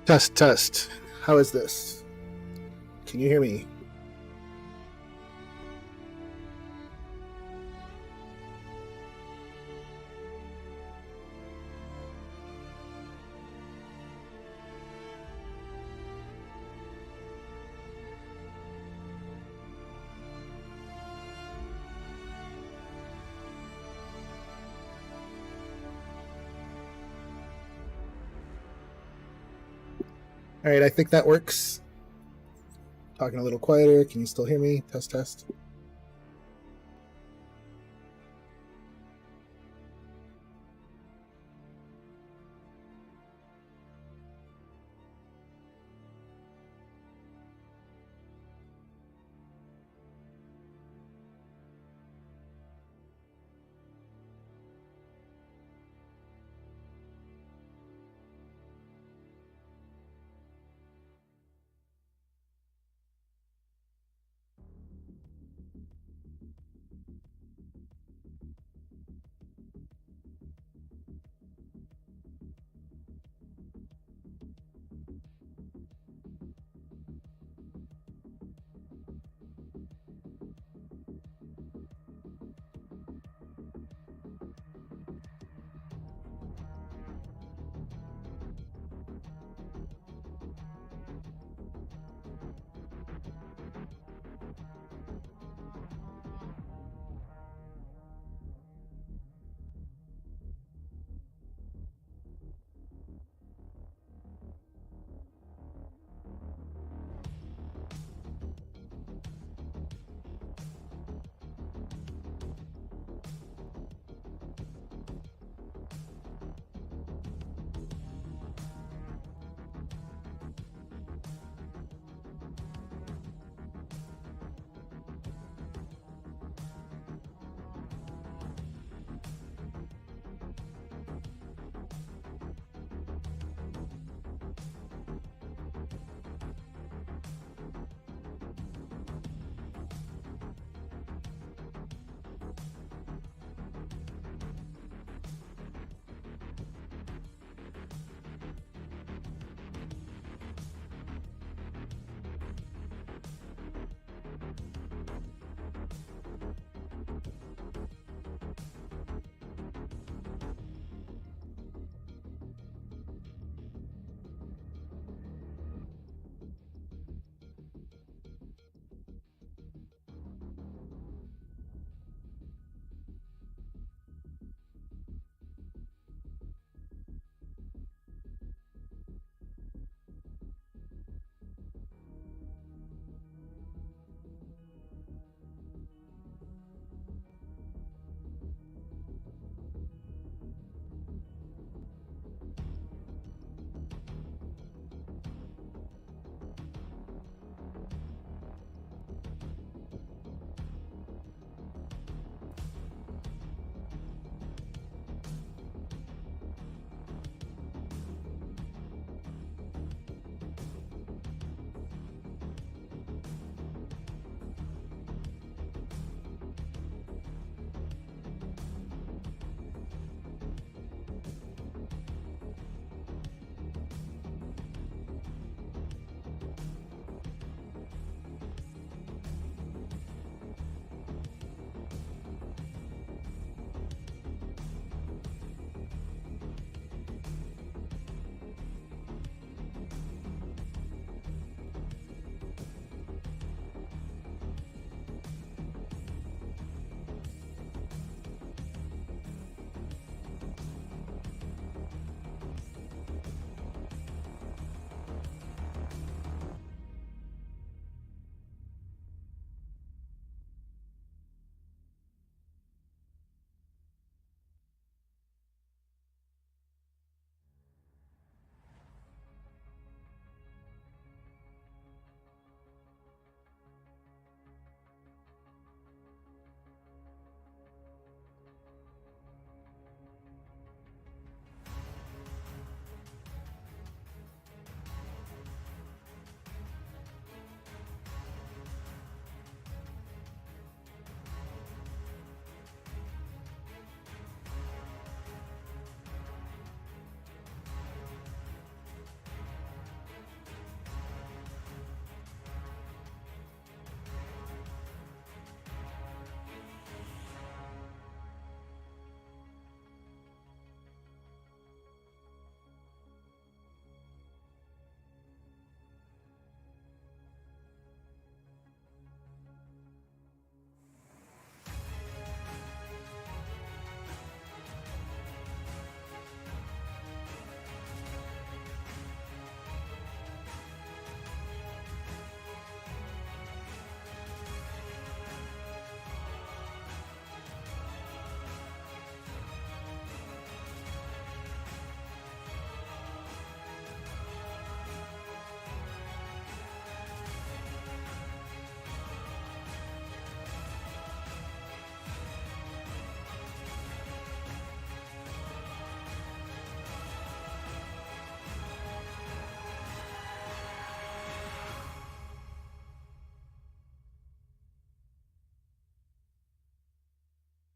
Test, test. How is this? Can you hear me? All right, I think that works. Talking a little quieter. Can you still hear me? Test, test.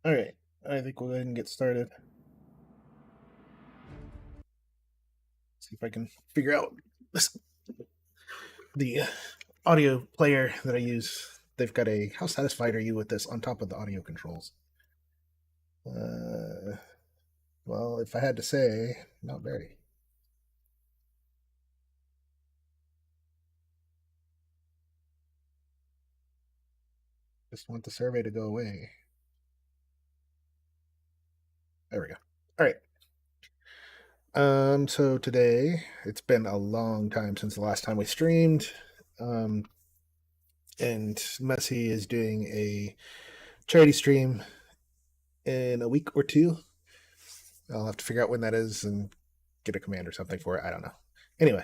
All right, I think we'll go ahead and get started. See if I can figure out this. The audio player that I use. They've got a. How satisfied are you with this on top of the audio controls? Uh, well, if I had to say, not very. Just want the survey to go away. There we go. All right. So today it's been a long time since the last time we streamed. Um, and Messi is doing a charity stream in a week or two. I'll have to figure out when that is and get a command or something for it. I don't know. Anyway,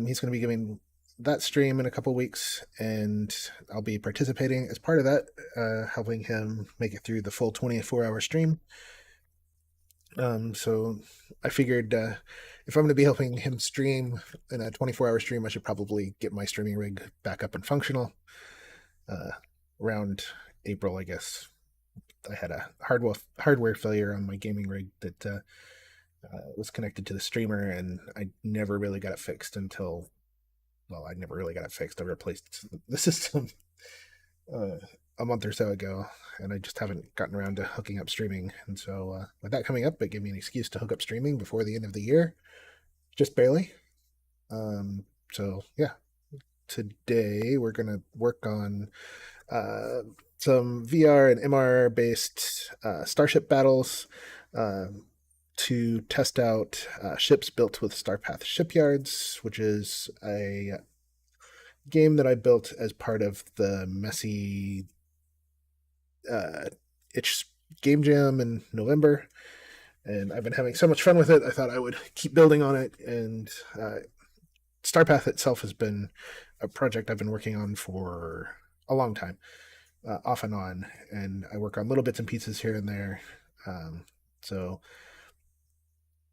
he's going to be giving that stream in a couple weeks, and I'll be participating as part of that, helping him make it through the full 24-hour stream. So I figured if I'm going to be helping him stream in a 24-hour stream, I should probably get my streaming rig back up and functional. Around April, I guess, I had a hardware failure on my gaming rig that was connected to the streamer, and I never really got it fixed until, well, I never really got it fixed. I replaced the system a month or so ago, and I just haven't gotten around to hooking up streaming. And so with that coming up, it gave me an excuse to hook up streaming before the end of the year, just barely. So yeah, today we're gonna work on some VR and MR based starship battles to test out ships built with Starpath Shipyards, which is a game that I built as part of the Messy Itch Game Jam in November. And I've been having so much fun with it, I thought I would keep building on it. And Starpath itself has been a project I've been working on for a long time, off and on. And I work on little bits and pieces here and there. So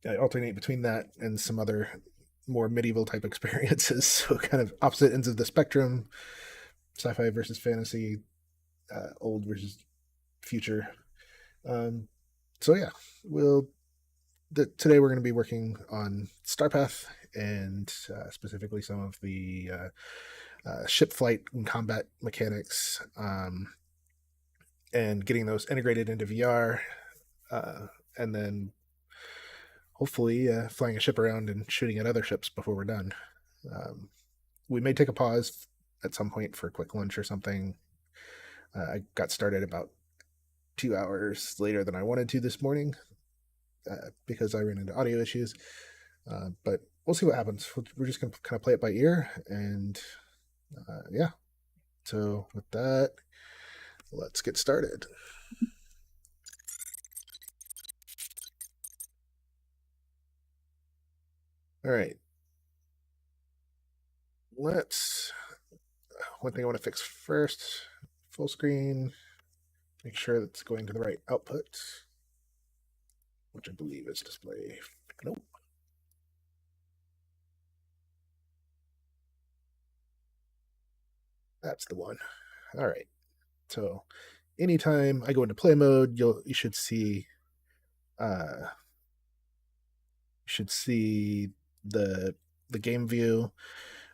I alternate between that and some other more medieval type experiences. So kind of opposite ends of the spectrum, sci-fi versus fantasy, old versus future. So yeah, today we're going to be working on Starpath and specifically some of the ship flight and combat mechanics, and getting those integrated into VR, and then hopefully flying a ship around and shooting at other ships before we're done. We may take a pause at some point for a quick lunch or something. I got started about 2 hours later than I wanted to this morning because I ran into audio issues. But we'll see what happens. We're just going to kind of play it by ear. And yeah. So with that, let's get started. All right. One thing I want to fix first, full screen, make sure that's going to the right output, which I believe is display. Nope. That's the one. All right. So anytime I go into play mode, you should see the game view.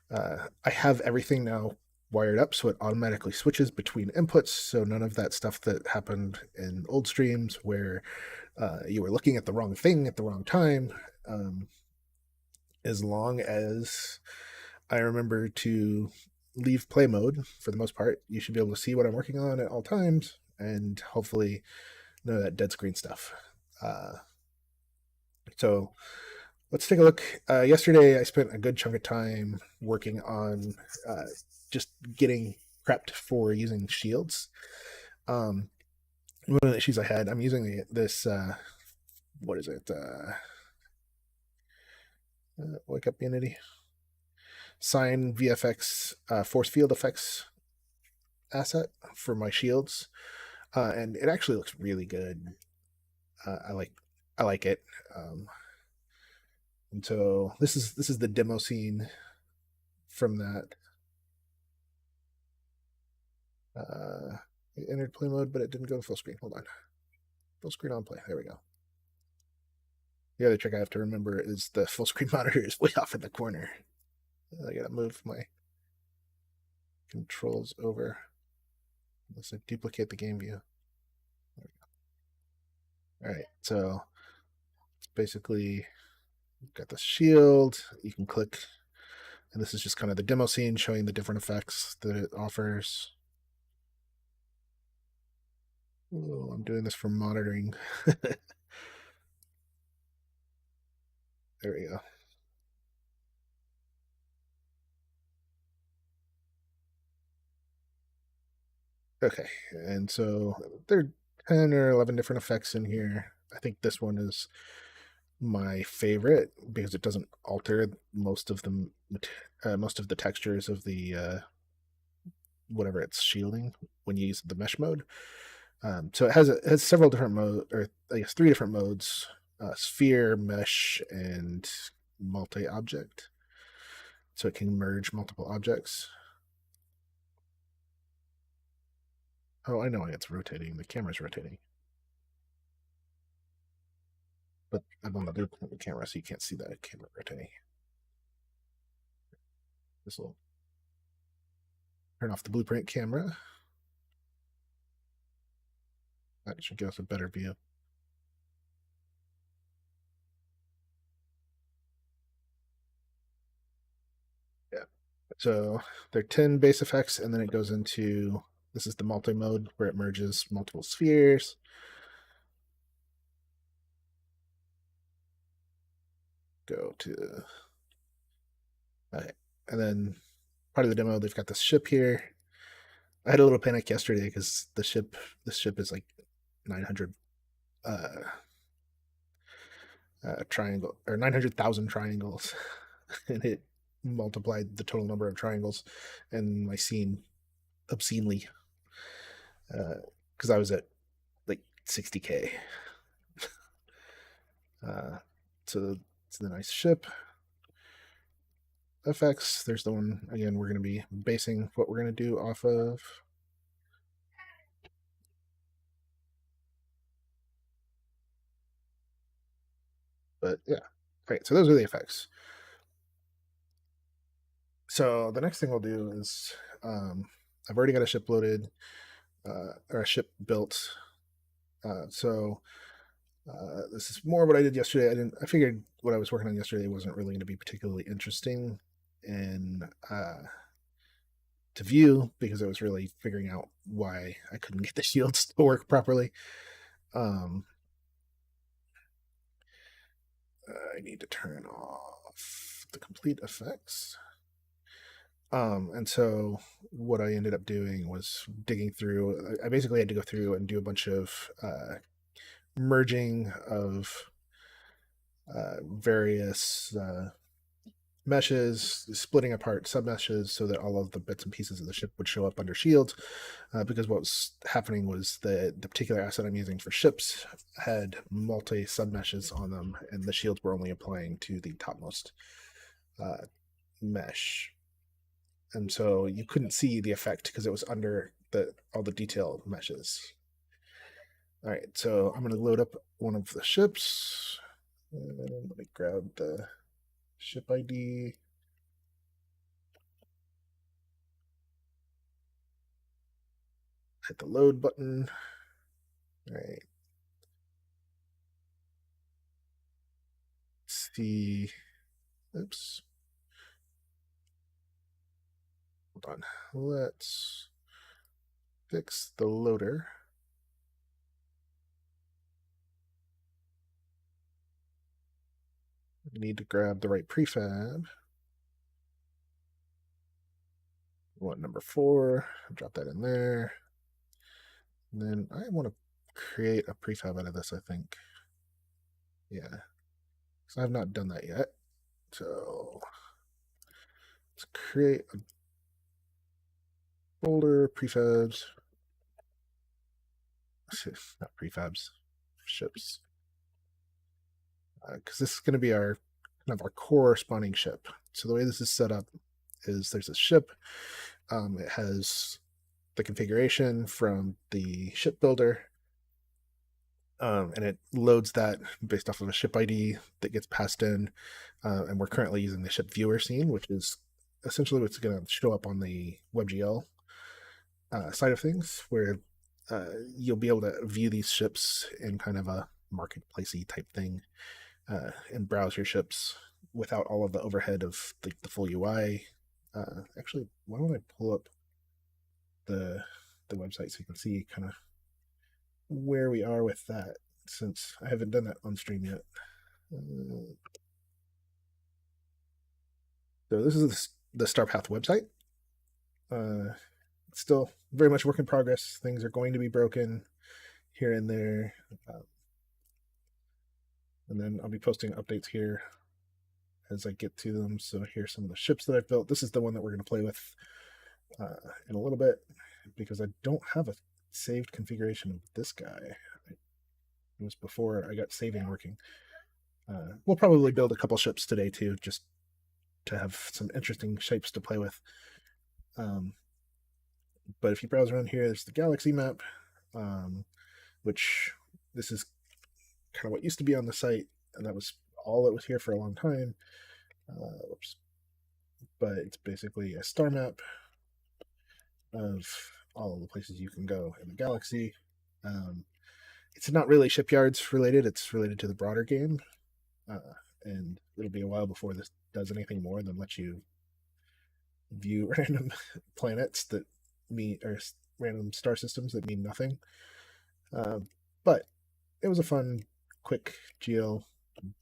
I have everything now wired up so it automatically switches between inputs, so none of that stuff that happened in old streams where you were looking at the wrong thing at the wrong time. As long as I remember to leave play mode, for the most part, you should be able to see what I'm working on at all times, and hopefully none of that dead screen stuff. So let's take a look. Yesterday, I spent a good chunk of time working on just getting prepped for using shields. One of the issues I had, I'm using this, what is it? Wake up, Unity. Sign VFX force field effects asset for my shields, and it actually looks really good. I like it. And so this is the demo scene from that. It entered play mode, but it didn't go to full screen. Hold on. Full screen on play. There we go. The other trick I have to remember is the full screen monitor is way off in the corner. I gotta move my controls over. Unless I duplicate the game view. All right, so it's basically got the shield. You can click, and this is just kind of the demo scene showing the different effects that it offers. Oh, I'm doing this for monitoring. There we go. Okay, and so there are 10 or 11 different effects in here. I think this one is my favorite because it doesn't alter most of the textures of the whatever it's shielding when you use the mesh mode. So it has several different modes, or I guess 3 different modes: sphere, mesh, and multi-object. So it can merge multiple objects. Oh, I know why it's rotating. The camera's rotating. But I'm on the blueprint camera, so you can't see that camera rotating. This will turn off the blueprint camera. That should give us a better view. Yeah. So there are 10 base effects, and then it goes into this is the multi mode where it merges multiple spheres. Go to okay. And then part of the demo, they've got this ship here. I had a little panic yesterday because this ship is like 900 uh, triangle or 900,000 triangles, and it multiplied the total number of triangles in my scene obscenely because I was at like 60K. So it's the nice ship effects. There's the one again we're going to be basing what we're going to do off of. But yeah, great. So those are the effects. So the next thing we'll do is I've already got a ship loaded or a ship built. So this is more what I did yesterday. I figured what I was working on yesterday wasn't really going to be particularly interesting and to view because I was really figuring out why I couldn't get the shields to work properly. I need to turn off the complete effects. And so what I ended up doing was digging through. I basically had to go through and do a bunch of merging of various meshes, splitting apart submeshes so that all of the bits and pieces of the ship would show up under shields. Because what was happening was the particular asset I'm using for ships had multi submeshes on them, and the shields were only applying to the topmost mesh. And so you couldn't see the effect because it was under all the detailed meshes. All right, so I'm going to load up one of the ships. And let me grab the ship ID. Hit the load button. All right. Let's see. Oops. Hold on. Let's fix the loader. We need to grab the right prefab. We want number 4. Drop that in there. And then I want to create a prefab out of this, I think. Yeah. So I have not done that yet. So let's create a folder, prefabs. Not prefabs, ships. Because this is going to be our kind of our corresponding ship. So the way this is set up is there's a ship. It has the configuration from the ship builder. and it loads that based off of a ship ID that gets passed in. And we're currently using the ship viewer scene, which is essentially what's going to show up on the WebGL side of things, where you'll be able to view these ships in kind of a marketplacey type thing, and browse your ships without all of the overhead of the full UI. Actually, why don't I pull up the website so you can see kind of where we are with that, since I haven't done that on stream yet. So this is the Starpath website. It's still very much work in progress. Things are going to be broken here and there. And then I'll be posting updates here as I get to them. So here's some of the ships that I've built. This is the one that we're going to play with in a little bit, because I don't have a saved configuration of this guy. It was before I got saving working. We'll probably build a couple ships today too, just to have some interesting shapes to play with. But if you browse around here, there's the galaxy map, which this is kind of what used to be on the site, and that was all that was here for a long time. Whoops. But it's basically a star map of all of the places you can go in the galaxy. It's not really shipyards related, it's related to the broader game. And it'll be a while before this does anything more than let you view random planets that mean, or random star systems that mean nothing. But it was a fun, quick GL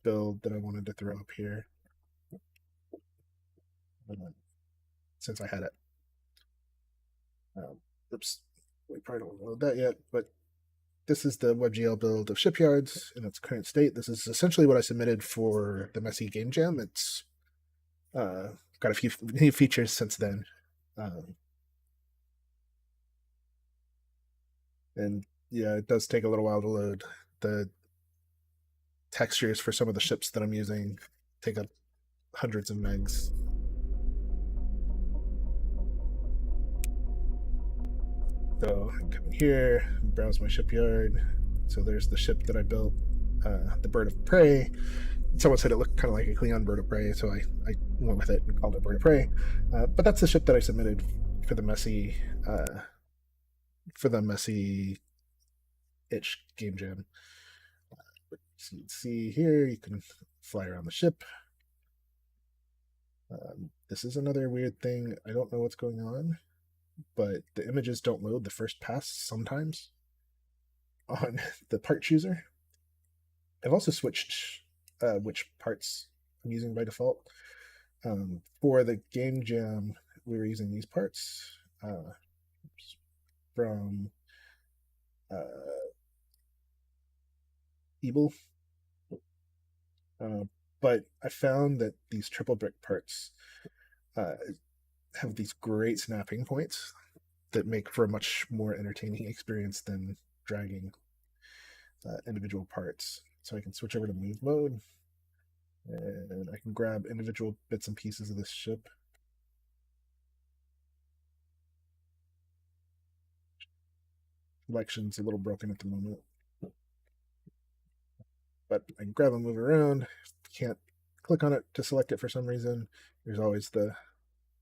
build that I wanted to throw up here, since I had it. Oops, we probably don't load that yet, but this is the WebGL build of Shipyards in its current state. This is essentially what I submitted for the Messy Game Jam. It's got a few new features since then. And yeah, it does take a little while to load. The textures for some of the ships that I'm using take up hundreds of megs. So I come here, browse my shipyard. So there's the ship that I built, the Bird of Prey. Someone said it looked kind of like a Cleon Bird of Prey, so I went with it and called it Bird of Prey. But that's the ship that I submitted for the messy itch game jam. So you can see here, you can fly around the ship. This is another weird thing. I don't know what's going on, but the images don't load the first pass sometimes on the part chooser. I've also switched which parts I'm using by default. For the game jam, we were using these parts from Evil. But I found that these triple brick parts have these great snapping points that make for a much more entertaining experience than dragging individual parts. So I can switch over to move mode, and I can grab individual bits and pieces of this ship. Selection's a little broken at the moment, but I can grab and move around. Can't click on it to select it for some reason. There's always the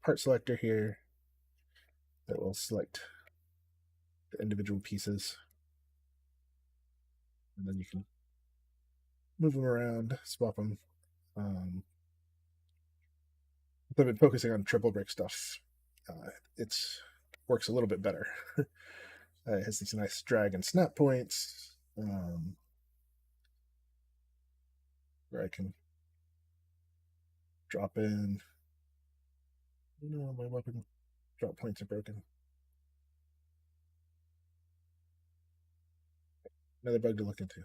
part selector here that will select the individual pieces, and then you can move them around, swap them. I've been focusing on triple brick stuff. It works a little bit better. It has these nice drag and snap points, where I can drop in. No, my weapon drop points are broken. Another bug to look into.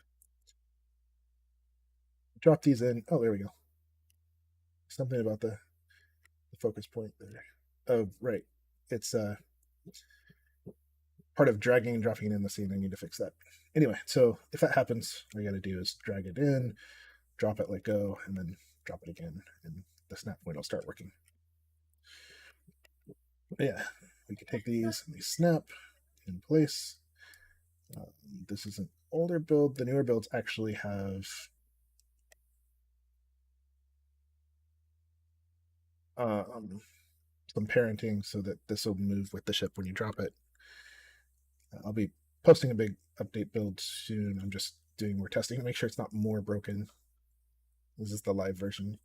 Drop these in. Oh, there we go. Something about the focus point there. Oh, right. It's part of dragging and dropping it in the scene. I need to fix that. Anyway, so if that happens, all you got to do is drag it in, drop it, let go, and then drop it again, and the snap point will start working. But yeah, we can take these and they snap in place. This is an older build. The newer builds actually have some parenting so that this will move with the ship when you drop it. I'll be posting a big update build soon. I'm just doing more testing to make sure it's not more broken. This is the live version.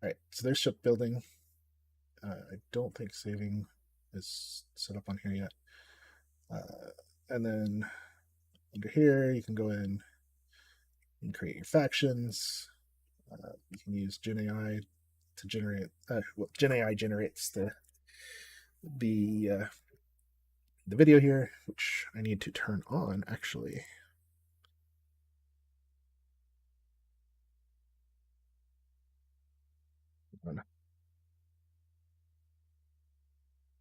All right, so there's ship building. I don't think saving is set up on here yet. And then under here, you can go in and create your factions. You can use GenAI to generate. Well, GenAI generates the video here, which I need to turn on actually.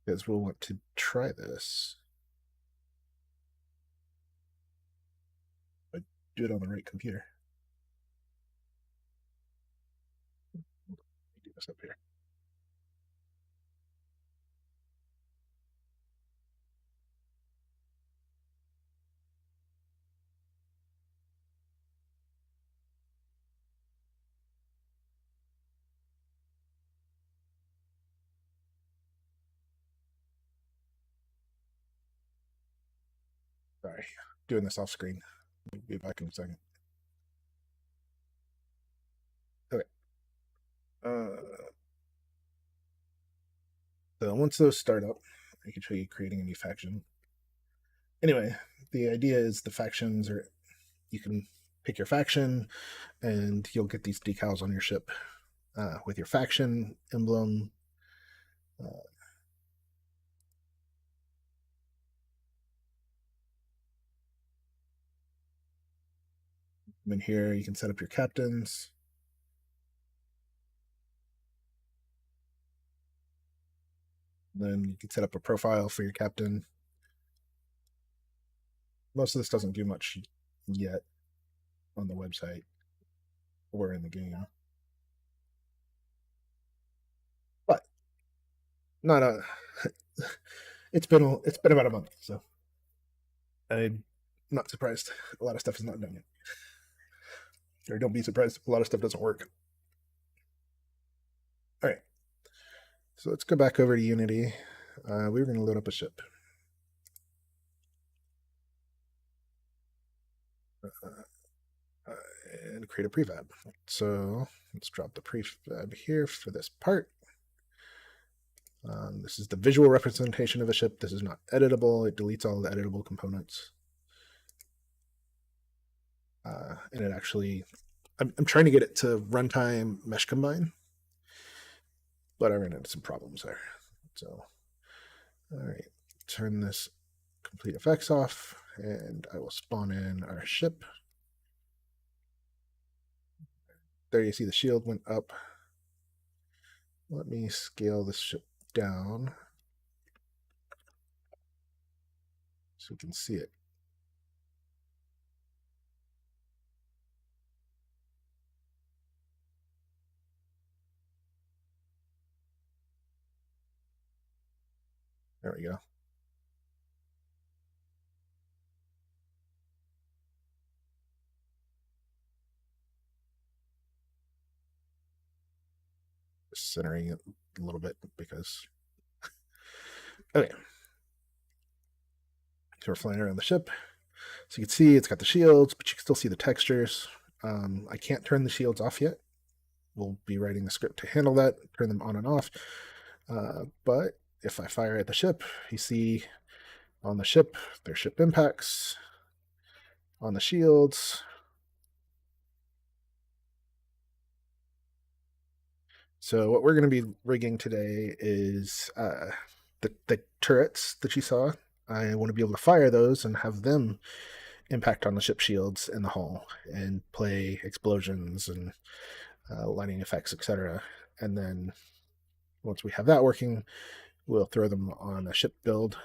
Because we'll want to try this. But do it on the right computer. Do this up here. Sorry, doing this off screen. I'll be back in a second. Okay. So once those start up, I can show you creating a new faction. Anyway, the idea is the factions are, you can pick your faction and you'll get these decals on your ship with your faction emblem. In here, you can set up your captains. Then you can set up a profile for your captain. Most of this doesn't do much yet on the website or in the game, but not a. It's been about a month, so I'm not surprised. A lot of stuff is not done yet. Or don't be surprised. A lot of stuff doesn't work. All right. So let's go back over to Unity. We were going to load up a ship. And create a prefab. So let's drop the prefab here for this part. This is the visual representation of a ship. This is not editable. It deletes all the editable components. And it actually, I'm trying to get it to runtime mesh combine, but I ran into some problems there. So, all right, turn this complete effects off, and I will spawn in our ship. There you see the shield went up. Let me scale this ship down so you can see it. There we go. Just centering it a little bit because. Okay. So we're flying around the ship. So you can see it's got the shields, but you can still see the textures. I can't turn the shields off yet. We'll be writing the script to handle that, turn them on and off. But if I fire at the ship, you see on the ship, their ship impacts. On the shields. So what we're going to be rigging today is the turrets that you saw. I want to be able to fire those and have them impact on the ship shields in the hull and play explosions and lightning effects, etc. And then once we have that working, we'll throw them on a ship build,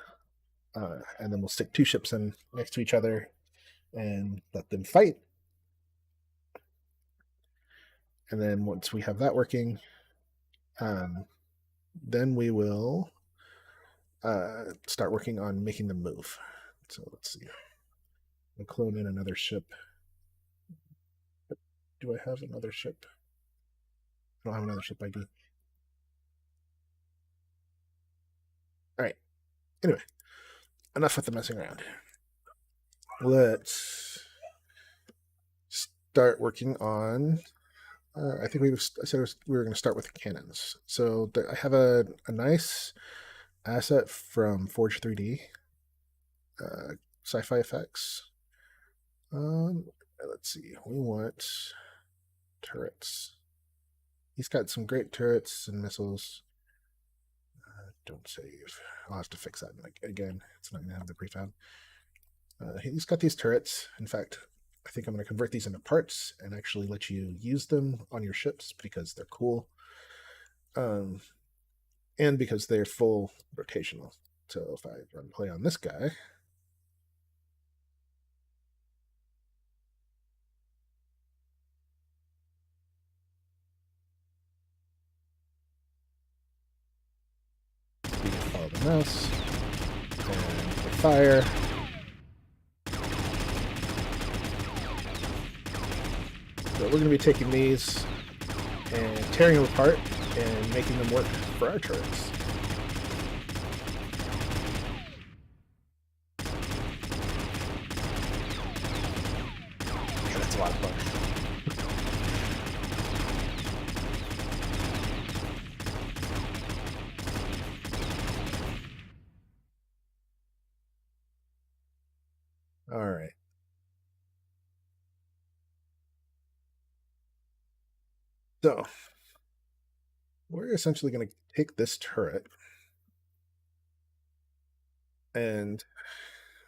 and then we'll stick two ships in next to each other and let them fight. And then once we have that working, then we will start working on making them move. So let's see. I'll clone in another ship. Do I have another ship? I don't have another ship ID. All right. Anyway, enough with the messing around. Let's start working on. I think I said we were going to start with cannons. So I have a nice asset from Forge 3D, sci-fi effects. Let's see. We want turrets. He's got some great turrets and missiles. Don't save. I'll have to fix that again. It's not going to have the prefab. He's got these turrets. In fact, I think I'm going to convert these into parts and actually let you use them on your ships because they're cool. And because they're full rotational. So if I run play on this guy, we can follow the mouse and the fire. So we're going to be taking these and tearing them apart and making them work for our turrets. Yeah, that's a lot of fun. All right. So we're essentially going to take this turret and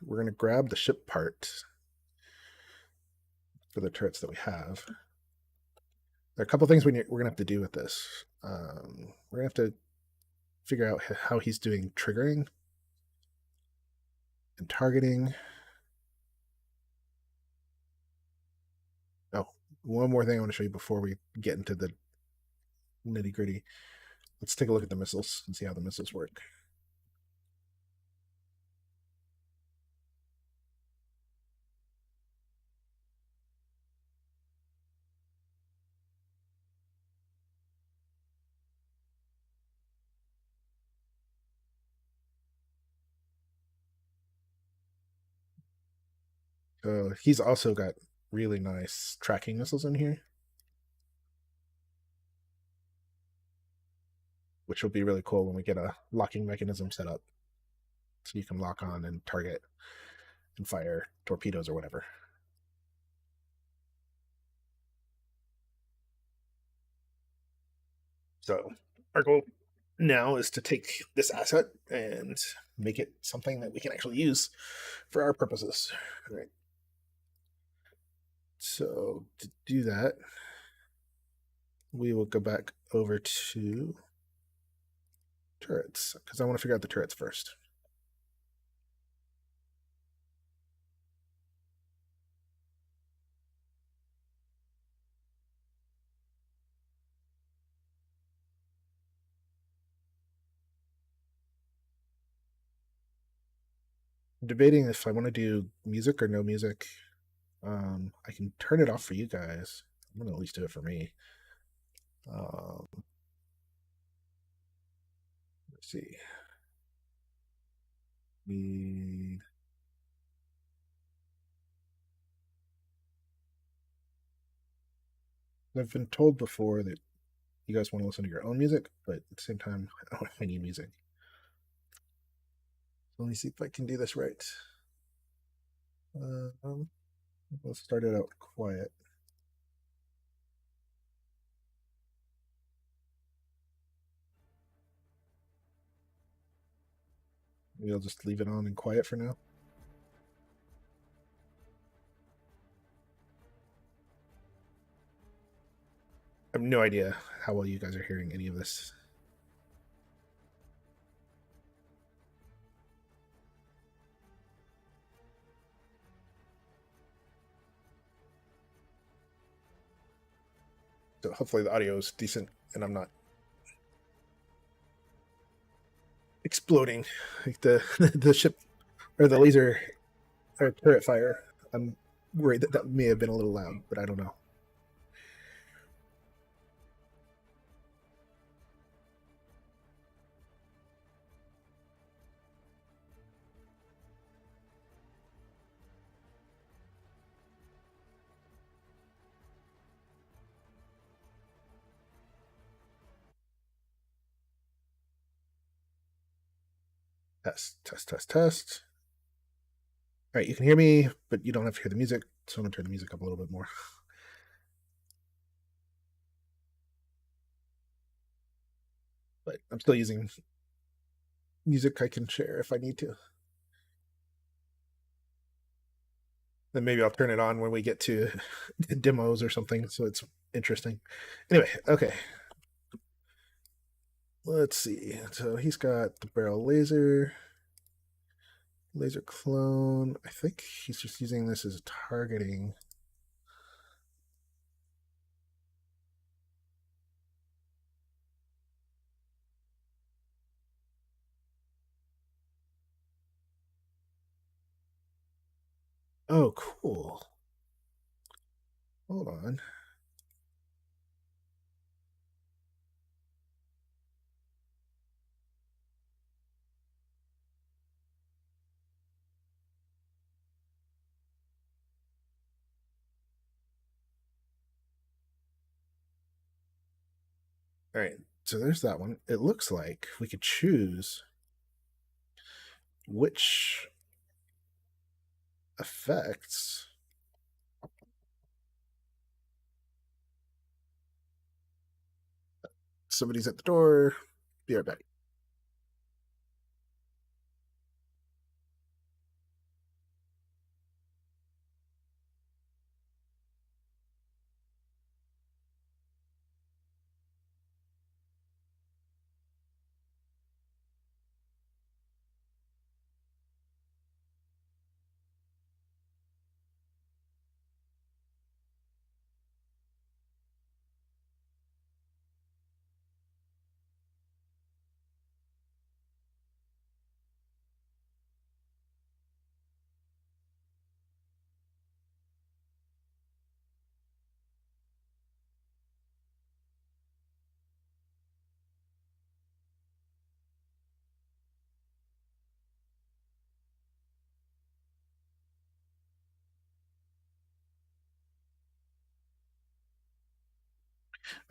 we're going to grab the ship part for the turrets that we have. There are a couple things we're going to have to do with this. We're going to have to figure out how he's doing triggering and targeting. Oh, one more thing I want to show you before we get into the nitty gritty. Let's take a look at the missiles and see how the missiles work. So he's also got really nice tracking missiles in here, which will be really cool when we get a locking mechanism set up. So you can lock on and target and fire torpedoes or whatever. So our goal now is to take this asset and make it something that we can actually use for our purposes. All right. So to do that, we will go back over to turrets because I want to figure out the turrets first. I'm debating if I want to do music or no music. I can turn it off for you guys. I'm gonna at least do it for me. Let's see. I've been told before that you guys want to listen to your own music, but at the same time, I don't have any music. So let me see if I can do this right. Let's start it out quiet. Maybe I'll just leave it on and quiet for now. I have no idea how well you guys are hearing any of this. So hopefully the audio is decent and I'm not exploding like the the ship or the laser or turret fire. I'm worried that that may have been a little loud, but I don't know. Test, test, test, test. All right, you can hear me, but you don't have to hear the music. So I'm gonna turn the music up a little bit more. But I'm still using music I can share if I need to. Then maybe I'll turn it on when we get to demos or something, so it's interesting. Anyway, okay. Let's see. So he's got the barrel laser clone. I think he's just using this as targeting. Oh, cool. Hold on. All right. So there's that one. It looks like we could choose which effects. Somebody's at the door. Be right back.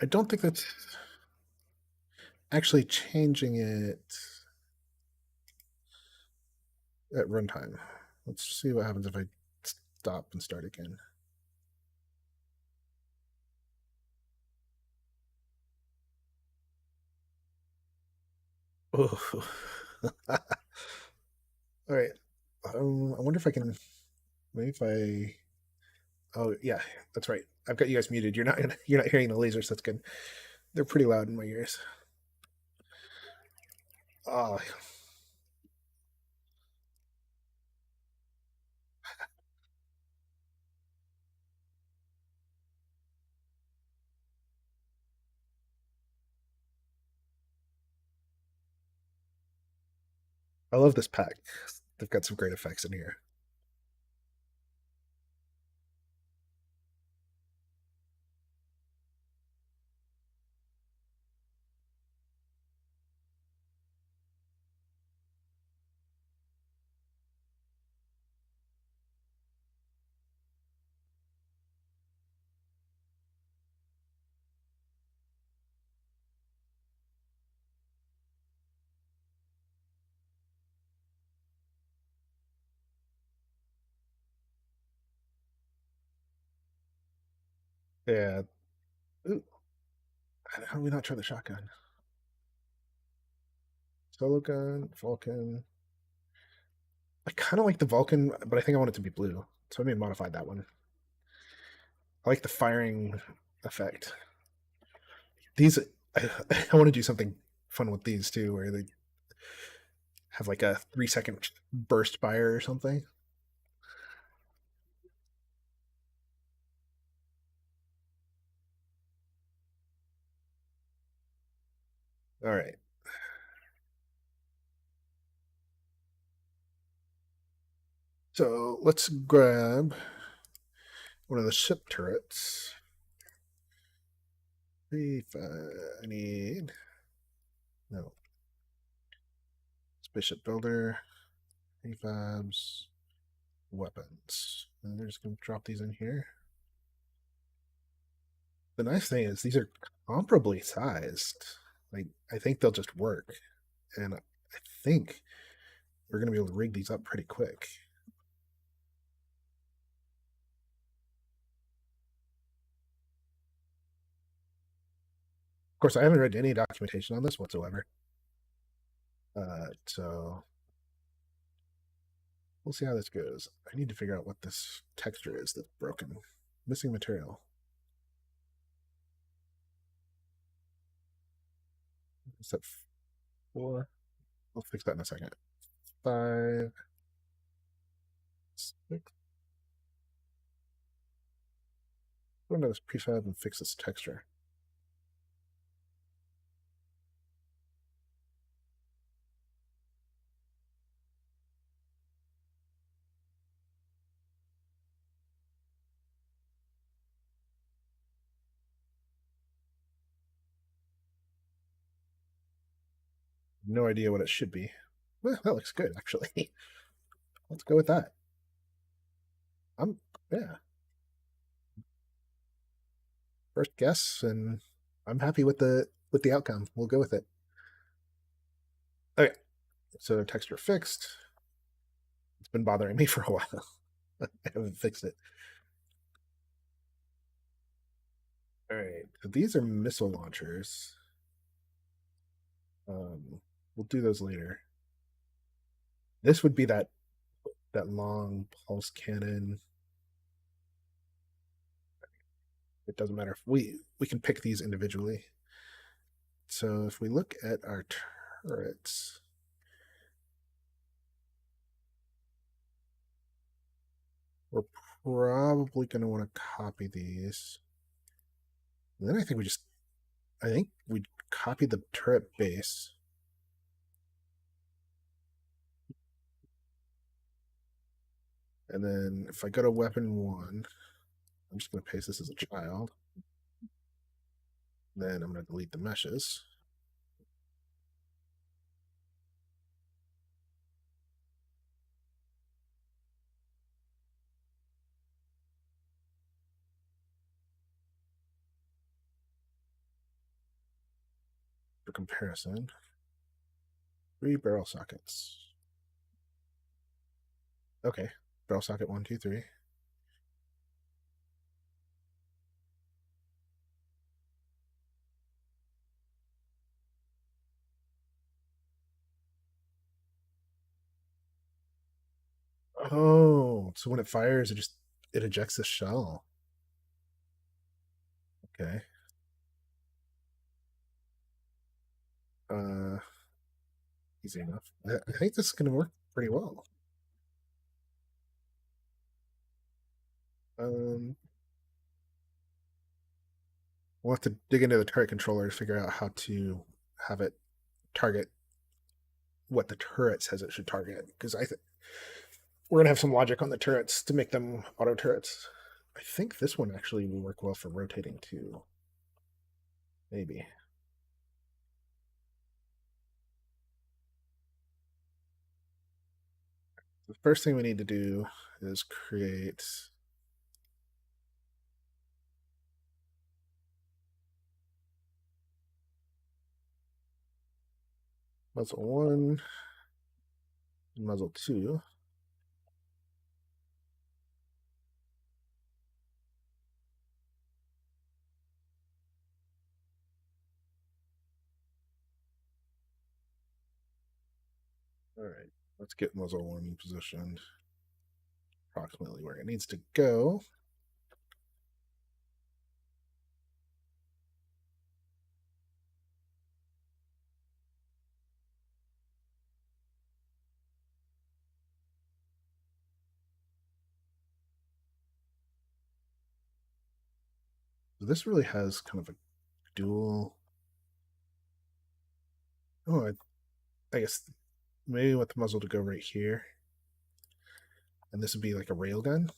I don't think that's actually changing it at runtime. Let's see what happens if I stop and start again. Oh. All right. I wonder if I can. Maybe if I. Oh yeah, that's right. I've got you guys muted. You're not hearing the lasers. That's good. They're pretty loud in my ears. Oh, I love this pack. They've got some great effects in here. Yeah. Ooh, how do we not try the shotgun? Solo gun, Vulcan. I kind of like the Vulcan, but I think I want it to be blue. So I may modify that one. I like the firing effect. These, I want to do something fun with these too, where they have like a 3 second burst fire or something. All right. So let's grab one of the ship turrets. I need no spaceship builder, prefabs, weapons. And they're just gonna drop these in here. The nice thing is these are comparably sized. Like I think they'll just work, and I think we're gonna be able to rig these up pretty quick. Of course, I haven't read any documentation on this whatsoever. So we'll see how this goes. I need to figure out what this texture is that's broken. Missing material. Is that 4? We'll fix that in a second. 5, 6. Go into this prefab and fix this texture. No idea what it should be. Well, that looks good, actually. Let's go with that. Yeah. First guess, and I'm happy with the outcome. We'll go with it. Okay, so texture fixed. It's been bothering me for a while. I haven't fixed it. All right, so these are missile launchers. We'll do those later. This would be that long pulse cannon. It doesn't matter if we can pick these individually. So if we look at our turrets, we're probably going to want to copy these. And then I think we copy the turret base. And then if I go to weapon 1, I'm just going to paste this as a child. Then I'm going to delete the meshes. For comparison, 3 barrel sockets. Okay, barrel socket 1, 2, 3. Oh, so when it fires, it ejects the shell. Okay. Uh, easy enough. I think this is going to work pretty well. Um, we'll have to dig into the turret controller to figure out how to have it target what the turret says it should target. Because we're gonna have some logic on the turrets to make them auto turrets. I think this one actually will work well for rotating too. Maybe. The first thing we need to do is create muzzle 1 and muzzle 2. All right, let's get muzzle 1 positioned approximately where it needs to go. So this really has kind of a dual. Oh, I guess maybe with the muzzle to go right here. And this would be like a railgun.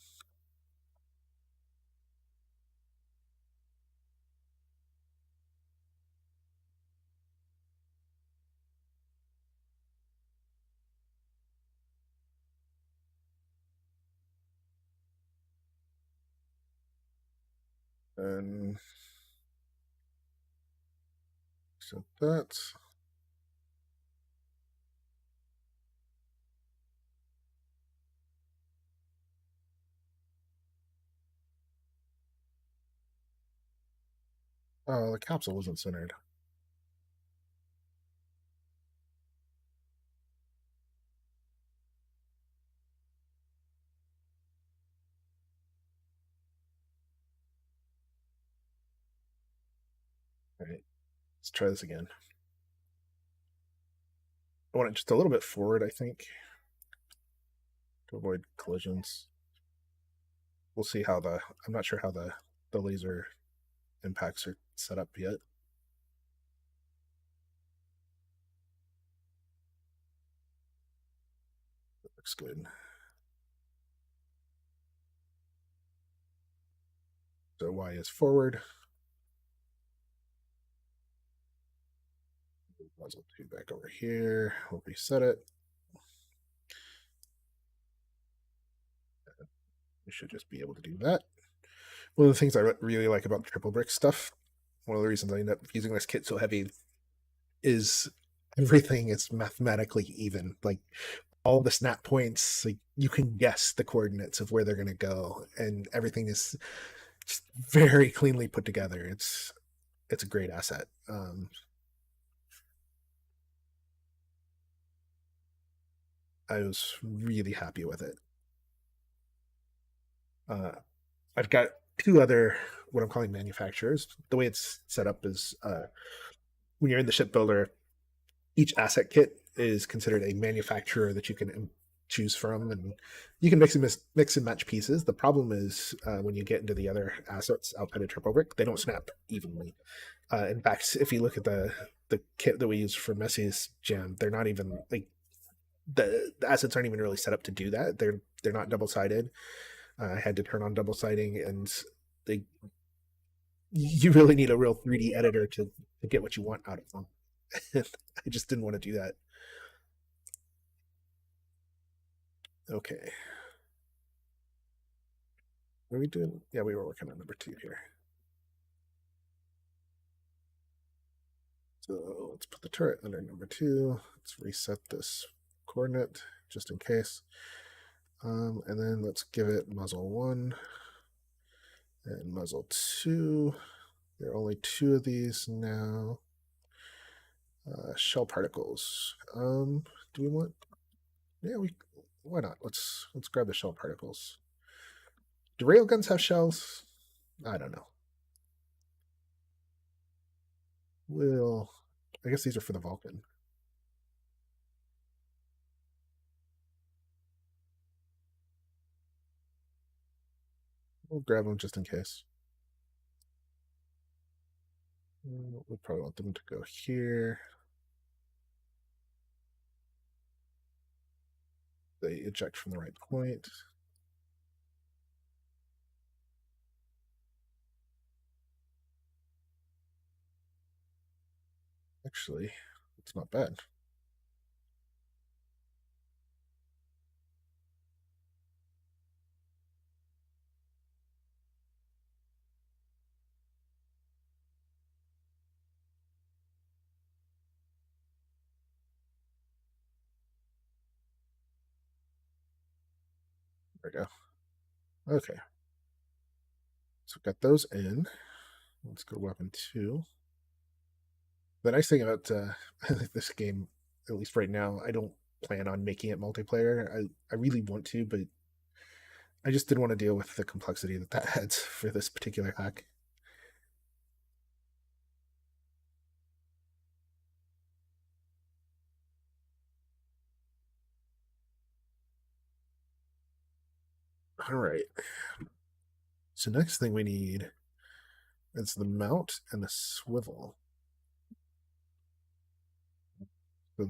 And so that's oh, the capsule wasn't centered. All right, let's try this again. I want it just a little bit forward, I think, to avoid collisions. We'll see how the. I'm not sure how the laser impacts are set up yet. That looks good. So Y is forward. Muzzle 2 back over here. We'll reset it. We should just be able to do that. One of the things I really like about the triple brick stuff, one of the reasons I end up using this kit so heavy, is everything is mathematically even. Like all the snap points, like you can guess the coordinates of where they're going to go, and everything is just very cleanly put together. It's a great asset. I was really happy with it. Uh, I've got two other what I'm calling manufacturers. The way it's set up is when you're in the shipbuilder, each asset kit is considered a manufacturer that you can choose from, and you can mix and match pieces. The problem is when you get into the other assets outside of Triple Brick, they don't snap evenly. In fact, if you look at the kit that we use for Messi's Jam, they're not even like the assets aren't even really set up to do that. They're not double sided. I had to turn on double siding, and they you really need a real 3D editor to get what you want out of them. I just didn't want to do that. Okay. What are we doing? Yeah, we were working on number 2 here. So let's put the turret under number 2. Let's reset this coordinate just in case. And then let's give it muzzle 1 and muzzle 2. There are only 2 of these now. Shell particles. Do we want? Yeah, why not? Let's grab the shell particles. Do railguns have shells? I don't know. Well, I guess these are for the Vulcan. We'll grab them just in case. We probably want them to go here. They eject from the right point. Actually, it's not bad. There we go. Okay. So we've got those in. Let's go to weapon 2. The nice thing about this game, at least right now, I don't plan on making it multiplayer. I really want to, but I just didn't want to deal with the complexity that adds for this particular hack. All right. So next thing we need is the mount and the swivel. So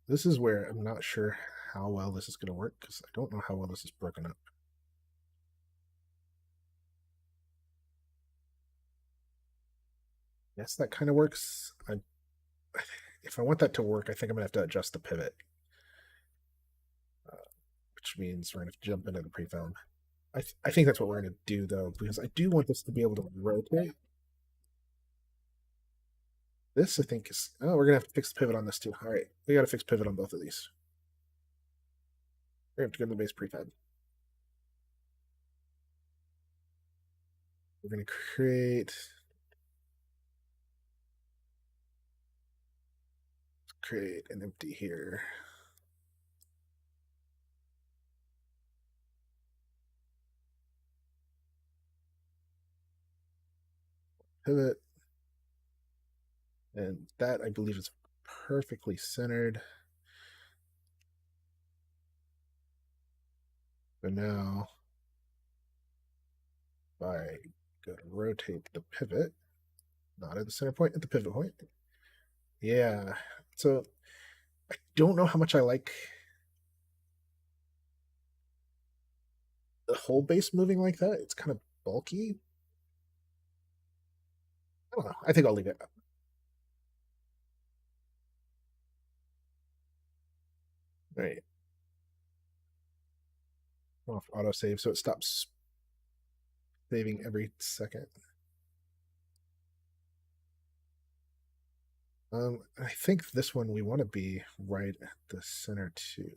This is where I'm not sure how well this is going to work because I don't know how well this is broken up. Yes, that kind of works. If I want that to work, I think I'm going to have to adjust the pivot, which means we're going to jump into the pre-film. I think that's what we're going to do, though, because I do want this to be able to rotate. This, I think, is... Oh, we're going to have to fix the pivot on this, too. All right, we got to fix pivot on both of these. We have to go to the base prefab. We're going to create an empty here. Pivot. And that, I believe, is perfectly centered. So now, if I go to rotate the pivot, not at the center point, at the pivot point. Yeah. So I don't know how much I like the whole base moving like that. It's kind of bulky. I don't know. I think I'll leave it up. All right. Off autosave so it stops saving every second. I think this one we want to be right at the center too.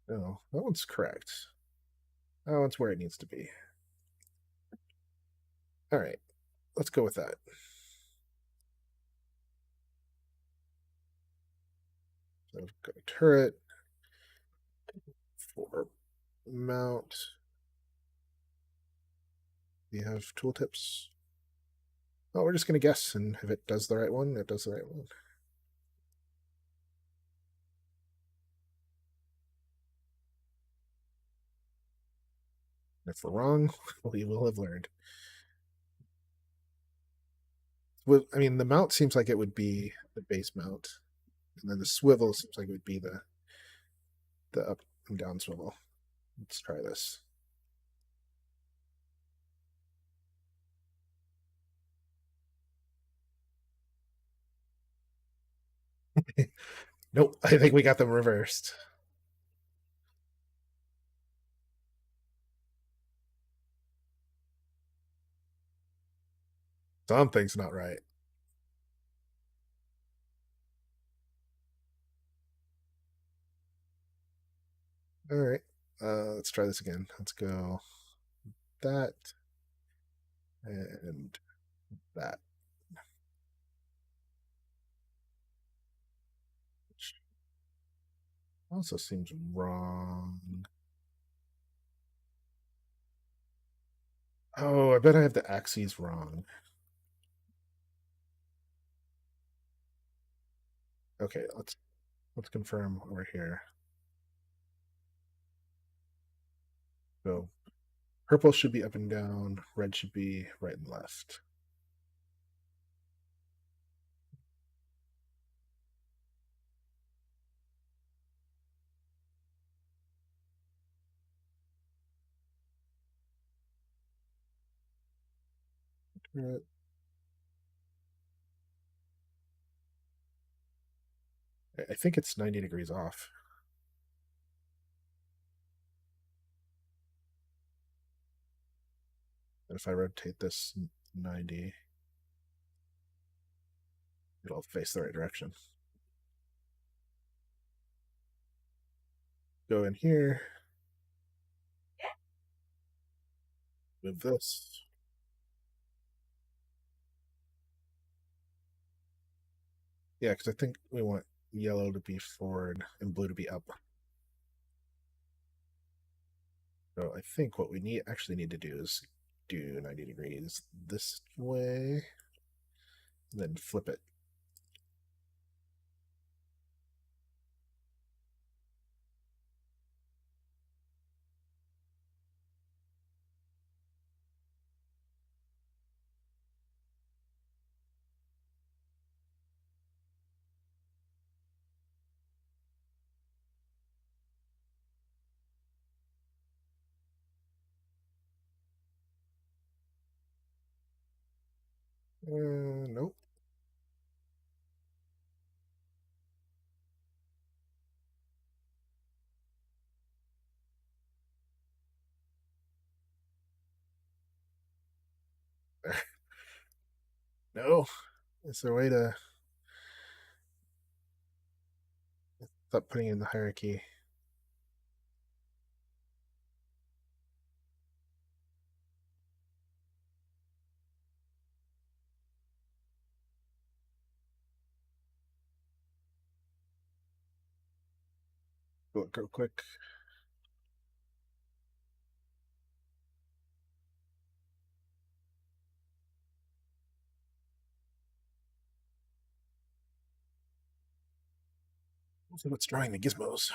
No, that one's correct. That one's where it needs to be. All right, let's go with that. So go to turret for mount. We have tooltips. Oh, we're just gonna guess, and if it does the right one, it does the right one. If we're wrong, we will have learned. Well, I mean, the mount seems like it would be the base mount, and then the swivel seems like it would be the up and down swivel. Let's try this. Nope, I think we got them reversed. Something's not right. All right, let's try this again. Let's go that and that. Which also seems wrong. Oh, I bet I have the axes wrong. Okay, let's confirm over here. So purple should be up and down, red should be right and left. I think it's 90 degrees off. And if I rotate this 90, it'll face the right direction. Go in here. Move this. Yeah, because I think we want yellow to be forward and blue to be up. So I think what we actually need to do is do 90 degrees this way, then flip it. Nope. No. Is there a way to stop putting in the hierarchy? Look real quick. See what's drawing the gizmos.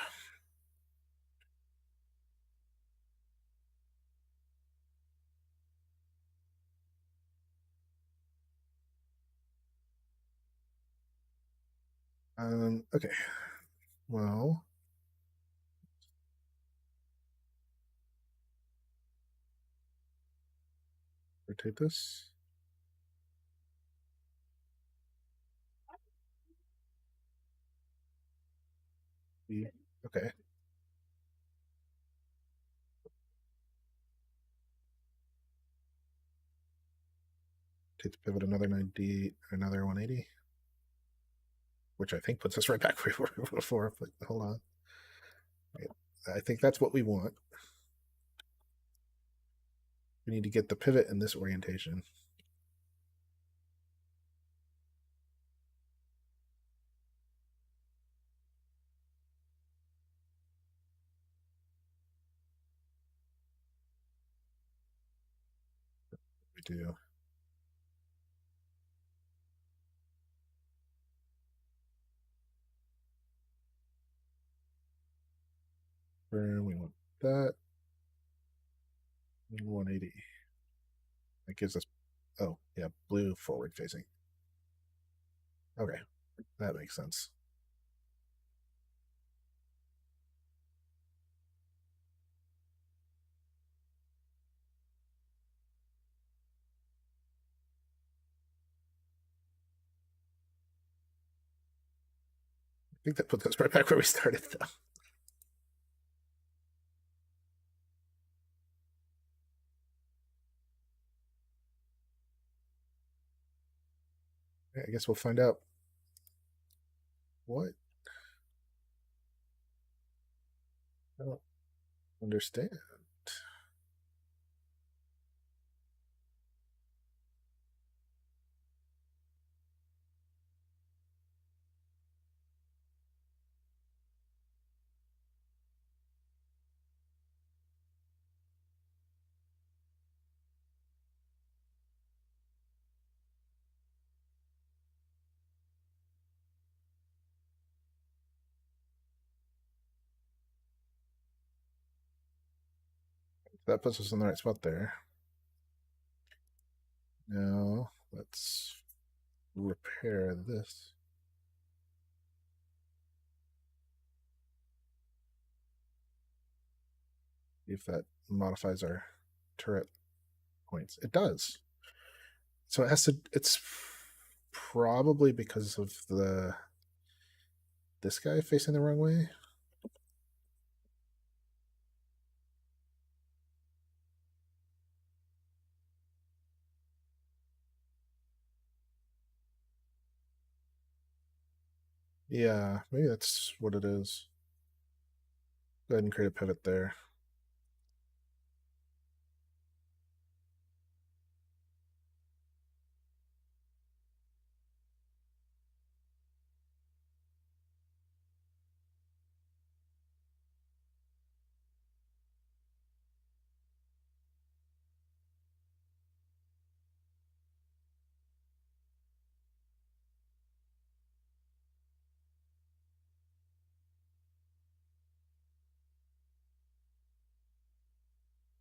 Okay. Well, rotate this. Okay. Take the pivot another 90, another 180, which I think puts us right back where we were before. But hold on. I think that's what we want. We need to get the pivot in this orientation. We do. We want that. 180. That gives us, oh, yeah, blue forward facing. Okay, that makes sense. I think that puts us right back where we started, though. I guess we'll find out. What? I don't understand. That puts us in the right spot there. Now, let's repair this. See if that modifies our turret points. It does. So it has to, it's probably because of this guy facing the wrong way. Yeah, maybe that's what it is. Go ahead and create a pivot there.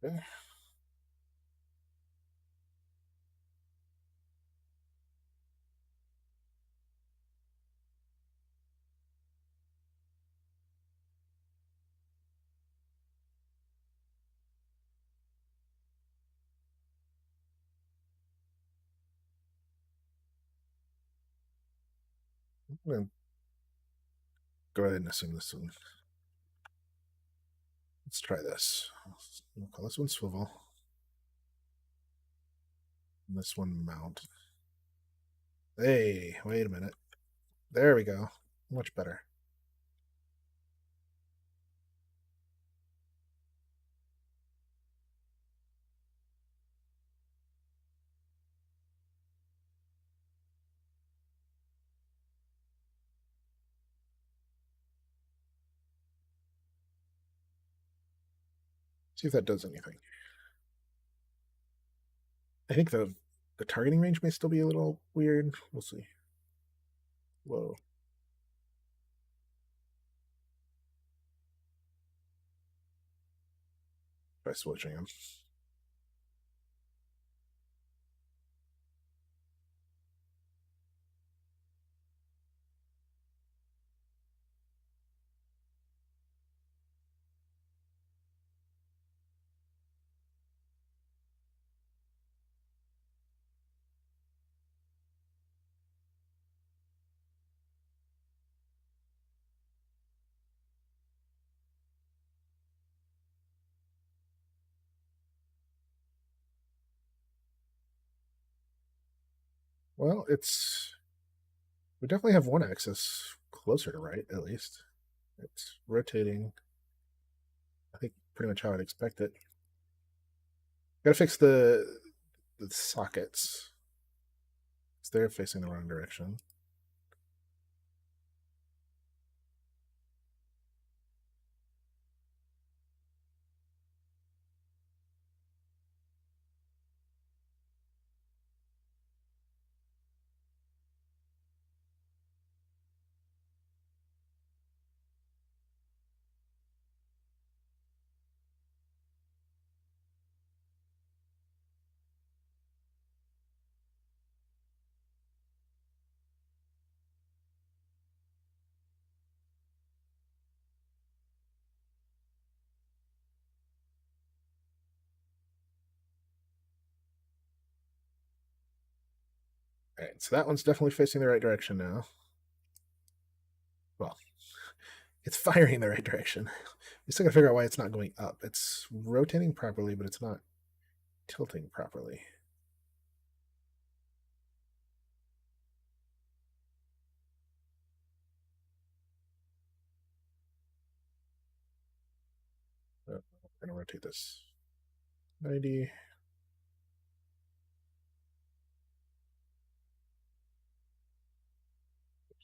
Okay. I'm gonna go ahead and assume this one. Let's try this. We'll call this one swivel. And this one mount. Hey, wait a minute. There we go. Much better. See if that does anything. I think the targeting range may still be a little weird. We'll see. Whoa. Try switching them. Well, we definitely have one axis closer to right, at least. It's rotating, I think, pretty much how I'd expect it. Gotta fix the sockets. They're facing the wrong direction. All right, so that one's definitely facing the right direction now. Well, it's firing the right direction. We still gotta figure out why it's not going up. It's rotating properly, but it's not tilting properly. I'm gonna rotate this 90.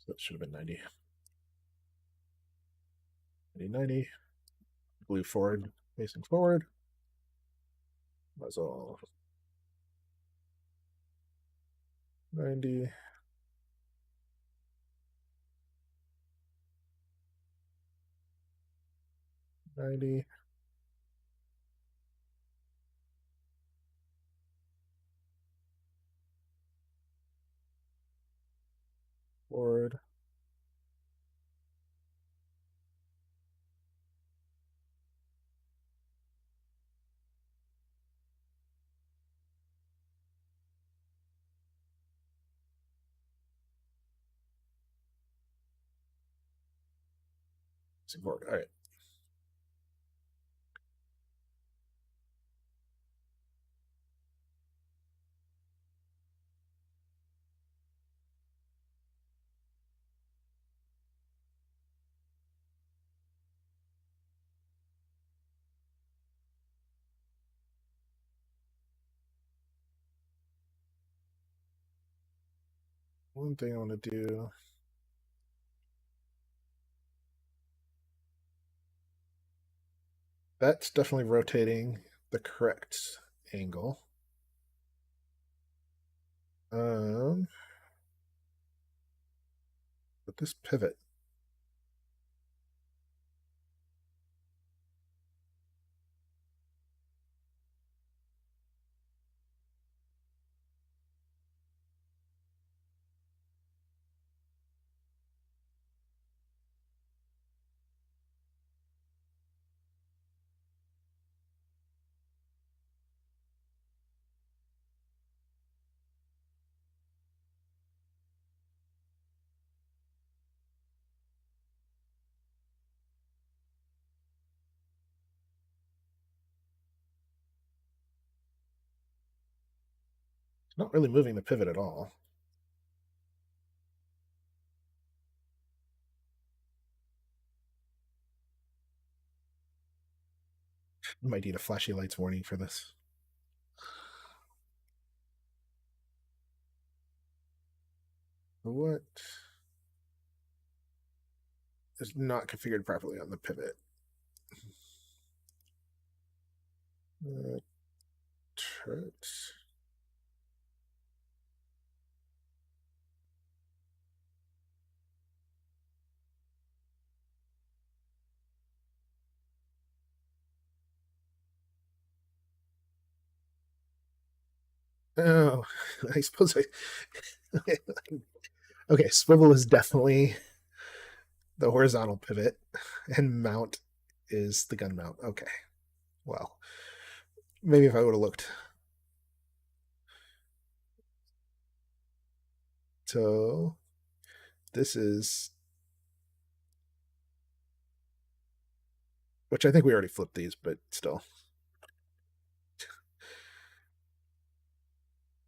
That should have been 90. 90. Blue forward, facing forward. Muzzle 90. 90. Forward. Forward. All right. One thing I want to do. That's definitely rotating the correct angle. But this pivot. Not really moving the pivot at all. Might need a flashy lights warning for this. What is not configured properly on the pivot? Turret. Oh, I suppose I. Okay, swivel is definitely the horizontal pivot, and mount is the gun mount. Okay, well, maybe if I would have looked. So this is, which I think we already flipped these, but still.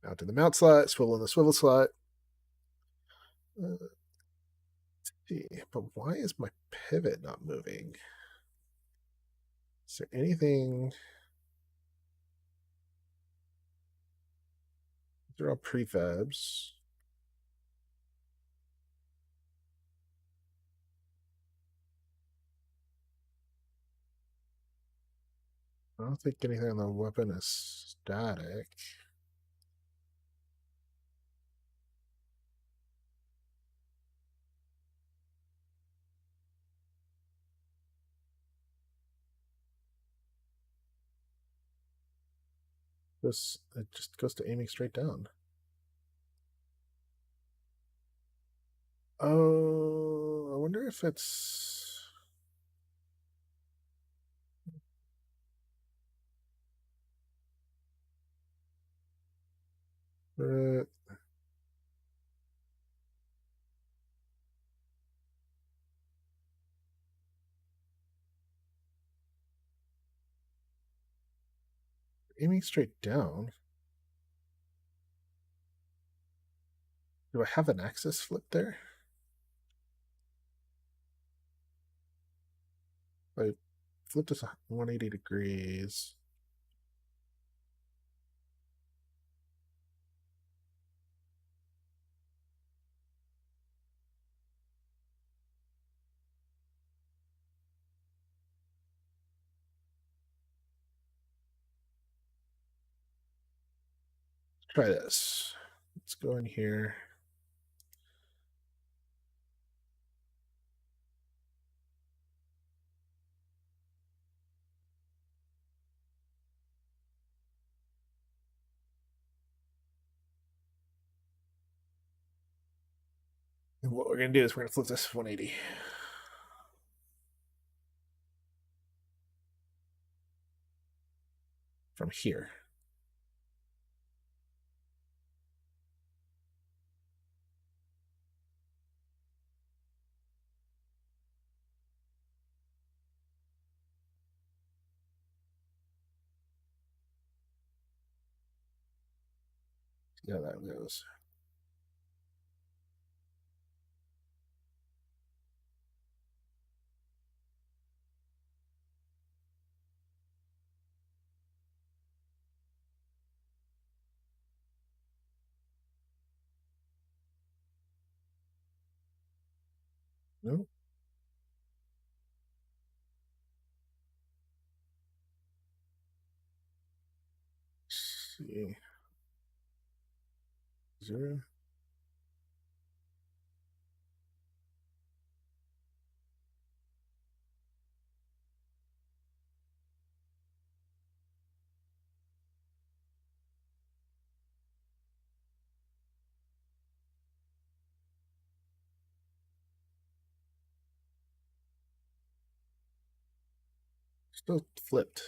Mount in the mount slot, swivel in the swivel slot. But why is my pivot not moving? Is there anything? They're all prefabs. I don't think anything on the weapon is static. This it just goes to aiming straight down. Oh, I wonder if it's. Uh, aiming straight down. Do I have an axis flip there? I flipped this 180 degrees. Try this. Let's go in here. And what we're going to do is we're going to flip this 180. From here. See how that goes. No? Let's see. 0. Still flipped.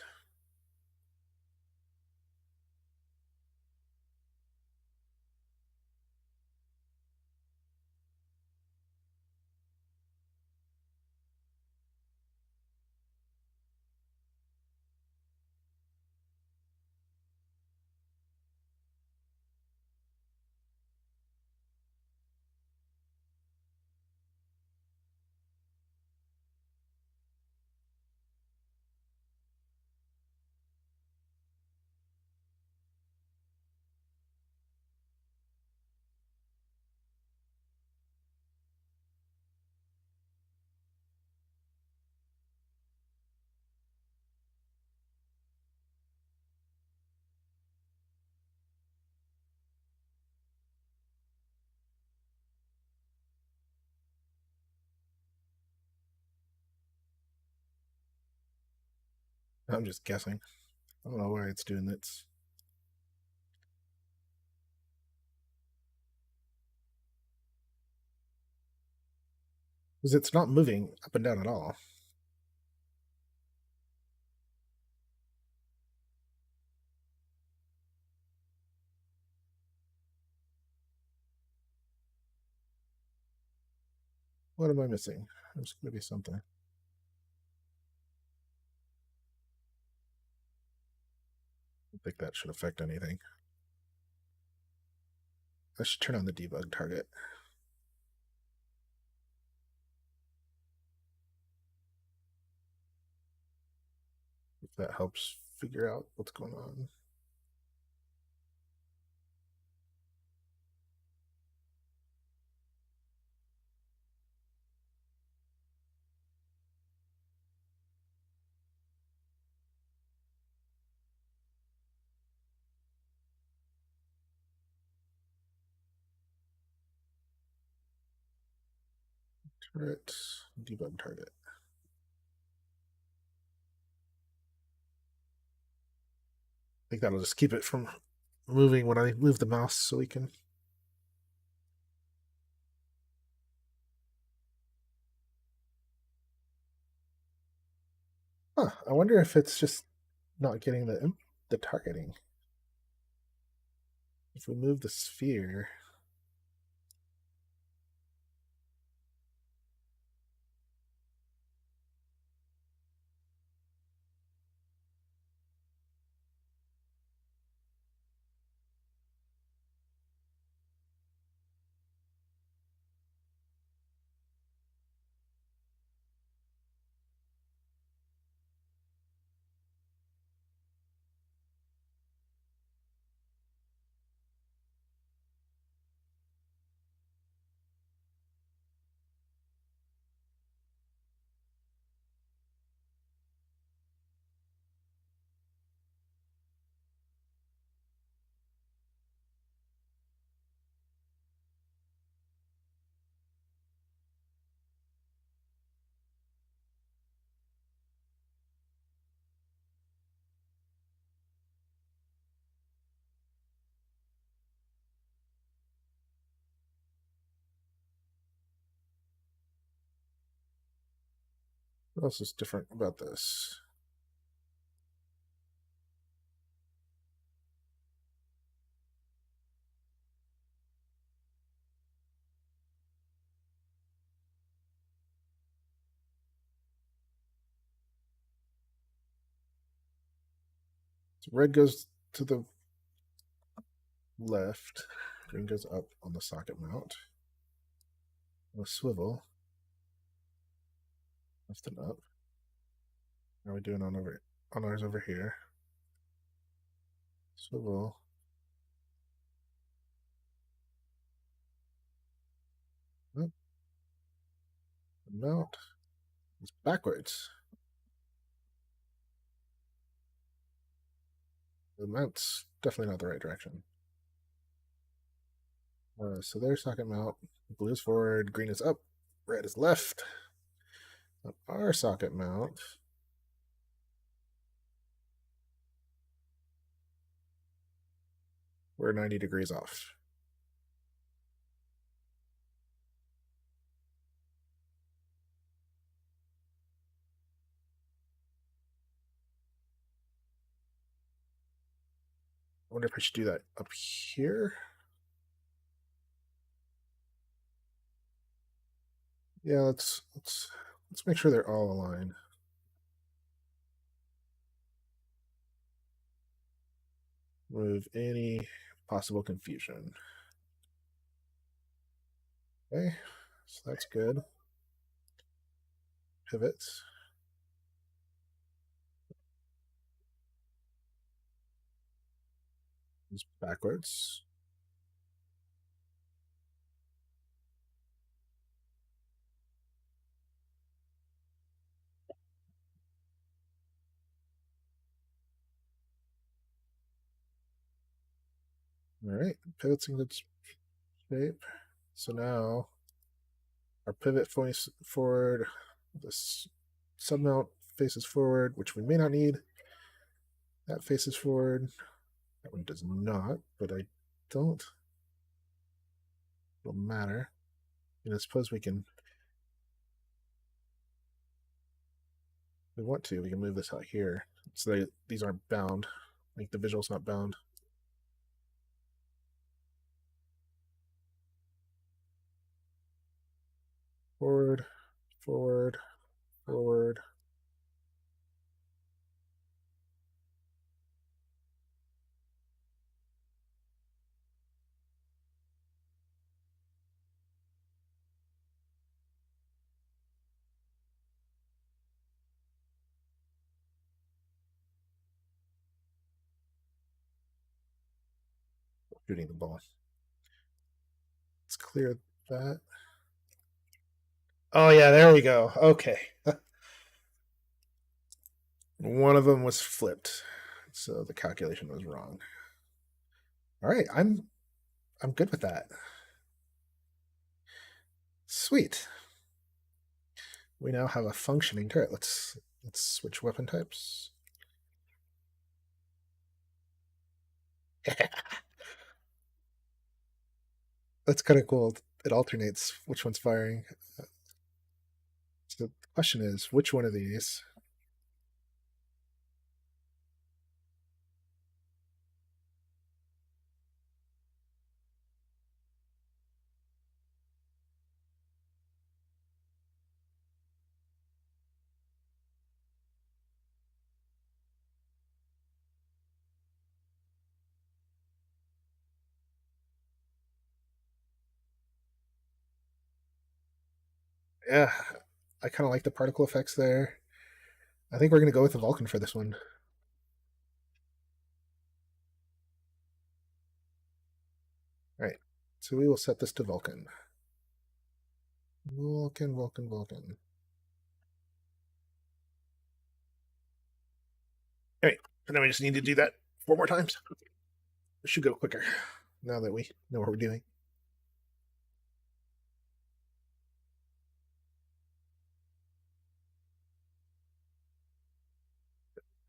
I'm just guessing. I don't know why it's doing this. Because it's not moving up and down at all. What am I missing? There's going to be something. I don't think that should affect anything. I should turn on the debug target. If that helps figure out what's going on. Turret, debug target. I think that'll just keep it from moving when I move the mouse so we can. Huh, I wonder if it's just not getting the targeting. If we move the sphere, what else is different about this? So red goes to the left, green goes up on the socket mount. A swivel, left and up. How are we doing on ours over here? Swivel. Oh, the mount is backwards. The mount's definitely not the right direction. So there's socket mount. Blue is forward, green is up, red is left. On our socket mount, we're 90 degrees off. I wonder if I should do that up here. Yeah, let's make sure they're all aligned. Remove any possible confusion. Okay, so that's good. Pivots. Just backwards. All right, pivots in good shape. So now our pivot points forward. This submount faces forward, which we may not need. That faces forward. That one does not, but I don't. It'll matter. I suppose we can. If we want to, we can move this out here. So these aren't bound. Like the visual's not bound. Forward, forward, forward. Shooting the ball. Let's clear that. Oh yeah, there we go. Okay. One of them was flipped, so the calculation was wrong. All right, I'm good with that. Sweet. We now have a functioning turret. Let's switch weapon types. That's kind of cool. It alternates which one's firing. So the question is, which one of these? Yeah, I kind of like the particle effects there. I think we're going to go with the Vulcan for this one. All right, so we will set this to Vulcan. Vulcan, Vulcan, Vulcan. All right, so now we just need to do that 4 more times. It should go quicker now that we know what we're doing.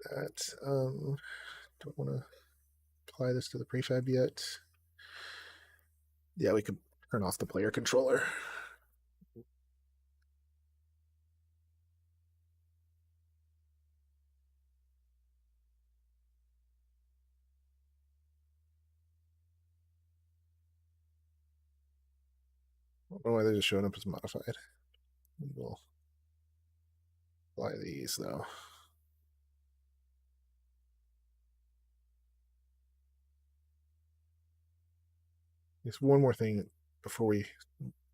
That don't want to apply this to the prefab yet. Yeah, we could turn off the player controller. I don't know why they're just showing up as modified. We'll apply these though. Just one more thing before we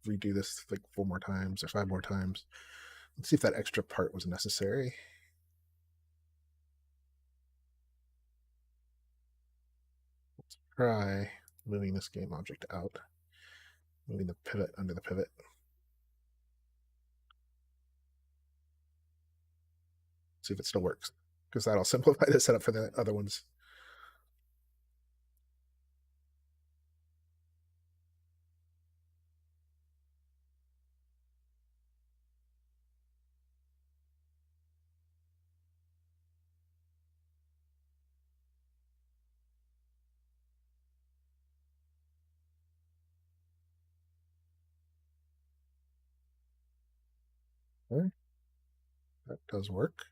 redo this like 4 more times or 5 more times. Let's see if that extra part was necessary. Let's try moving this game object out, moving the pivot under the pivot. See if it still works, because that'll simplify the setup for the other ones. Okay, that does work.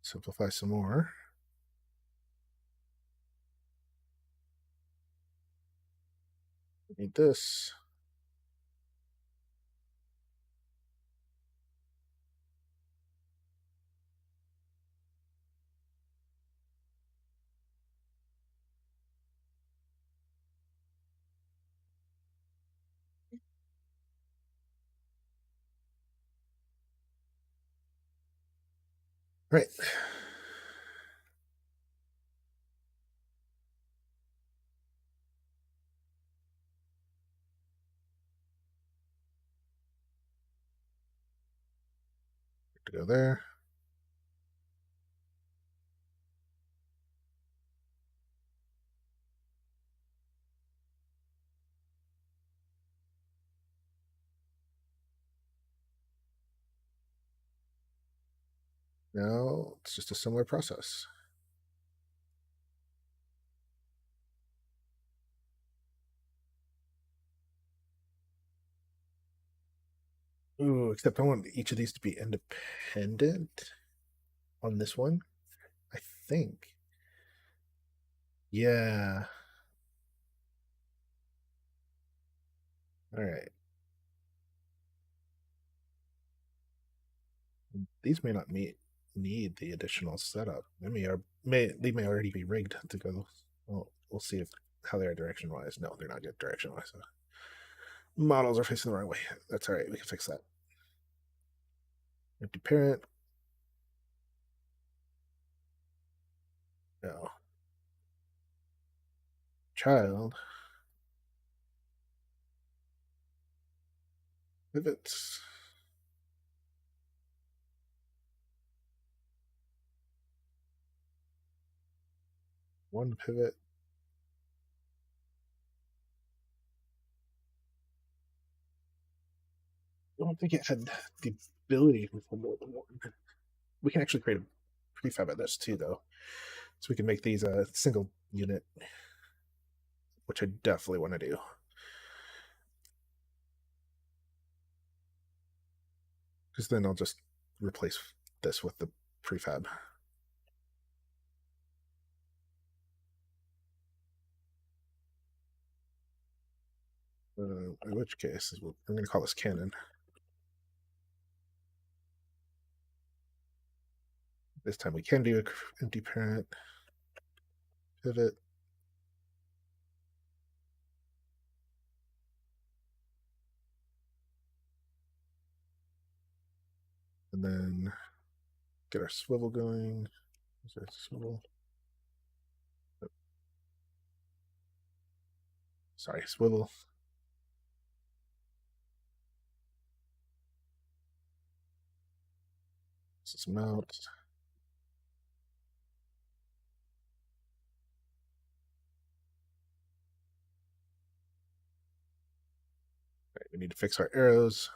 Simplify some more. Need this. Right. To go there. No, it's just a similar process. Ooh, except I want each of these to be independent on this one, I think. Yeah. All right. These may not need the additional setup. They may already be rigged to go. Well, we'll see if how they are direction wise. No, they're not good direction wise. So models are facing the wrong way. That's all right. We can fix that. Empty parent. No. Child. Pivots. One pivot. I don't think it had the ability for more than one. We can actually create a prefab of this too, though. So we can make these a single unit, which I definitely want to do. Because then I'll just replace this with the prefab. In which case, I'm going to call this cannon. This time we can do an empty parent pivot. And then get our swivel going. Is there a swivel? Sorry, swivel. This is mount. Right, we need to fix our arrows.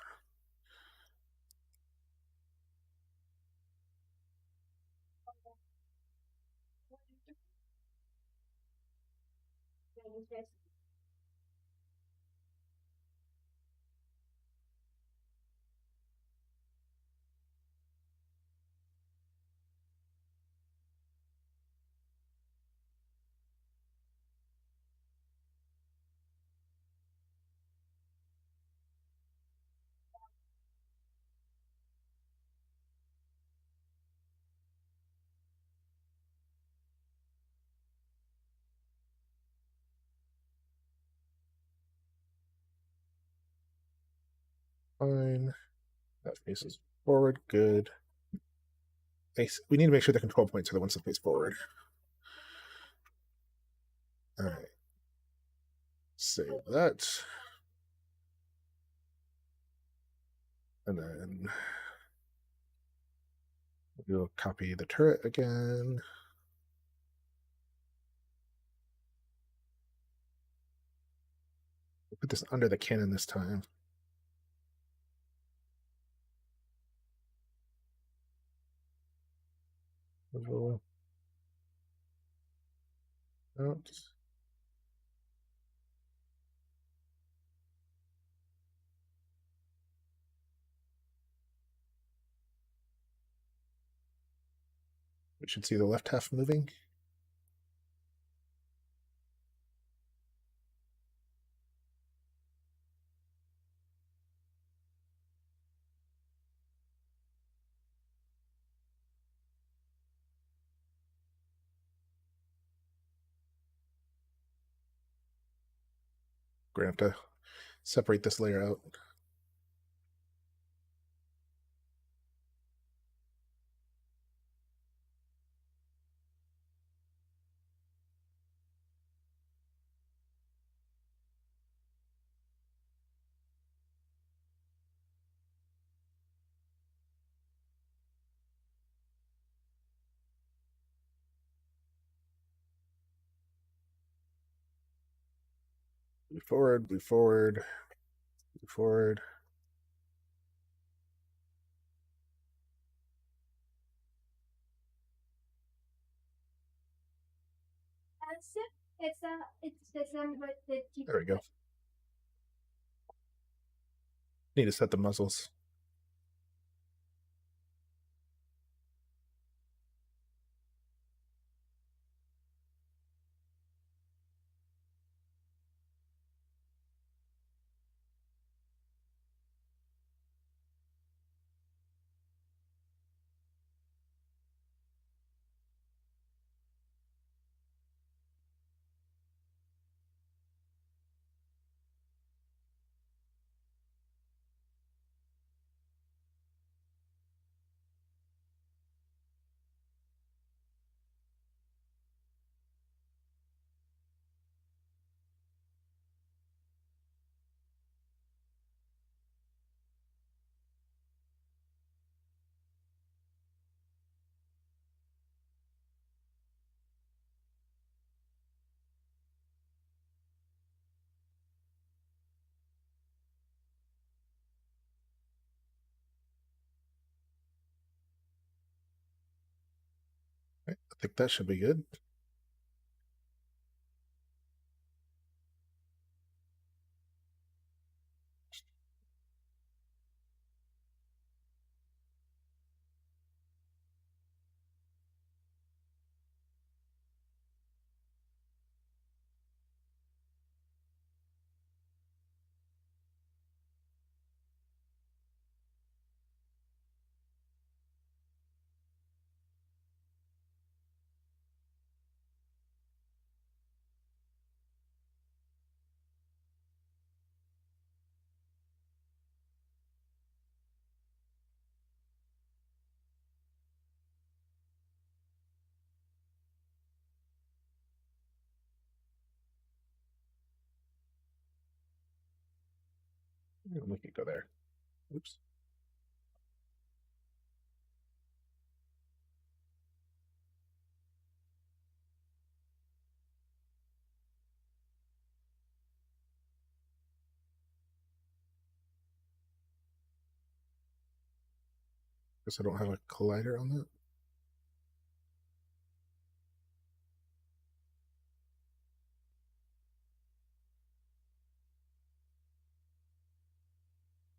Fine. That faces forward. Good. We need to make sure the control points are the ones that face forward. All right. Save that. And then we'll copy the turret again. We'll put this under the cannon this time. Oops. We should see the left half moving. We're going to have to separate this layer out. Move forward, move forward, move forward. There we go. Need to set the muzzles. Right, I think that should be good. We could go there. Oops. Guess I don't have a collider on that.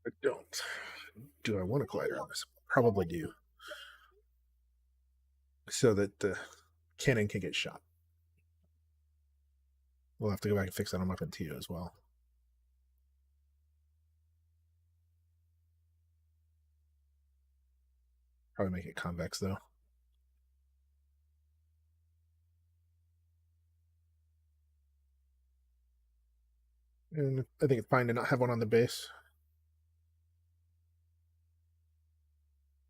I don't. Do I want a collider on this? Probably do. So that the cannon can get shot. We'll have to go back and fix that on Weapon 2 as well. Probably make it convex though. And I think it's fine to not have one on the base.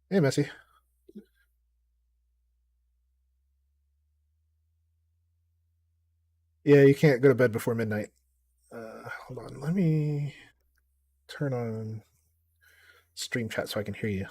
Hey, Messi. Yeah, you can't go to bed before midnight. Hold on. Let me turn on stream chat so I can hear you.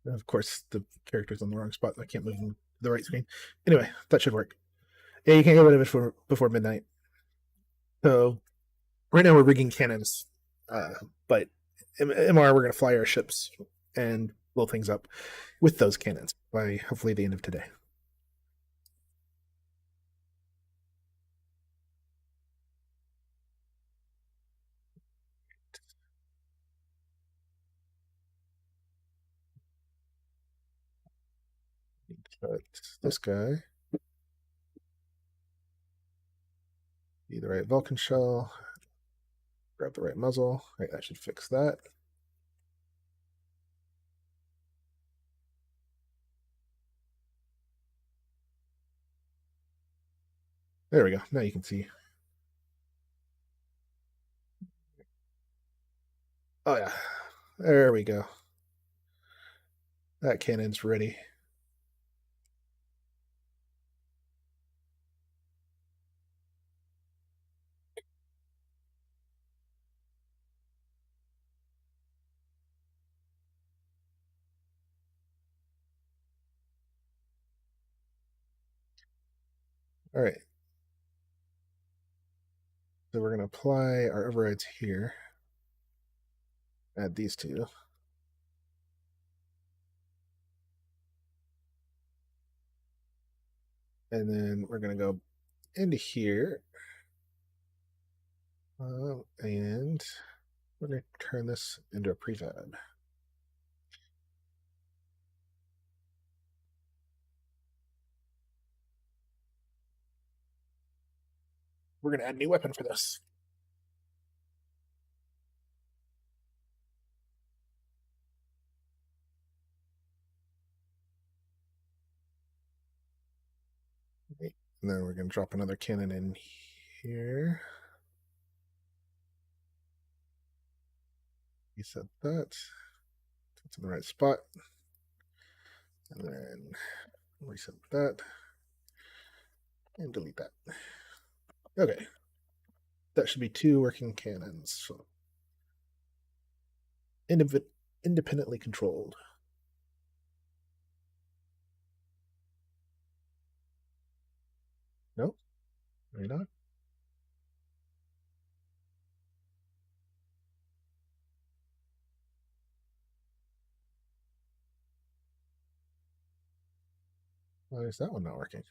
Of course, the character's on the wrong spot. I can't move them to the right screen. Anyway, that should work. Yeah, you can't get rid of it before midnight. So right now we're rigging cannons, but MR we're going to fly our ships and blow things up with those cannons by hopefully the end of today. But this guy, be the right Vulcan shell, grab the right muzzle. Right, that should fix that. There we go. Now you can see. Oh yeah, there we go. That cannon's ready. All right. So we're going to apply our overrides here. Add these two. And then we're going to go into here. And we're going to turn this into a prefab. We're going to add a new weapon for this. Okay. And then we're going to drop another cannon in here. Reset that. It's in the right spot. And then reset that. And delete that. Okay. That should be two working cannons. So independently controlled. No? Maybe not. Why is that one not working?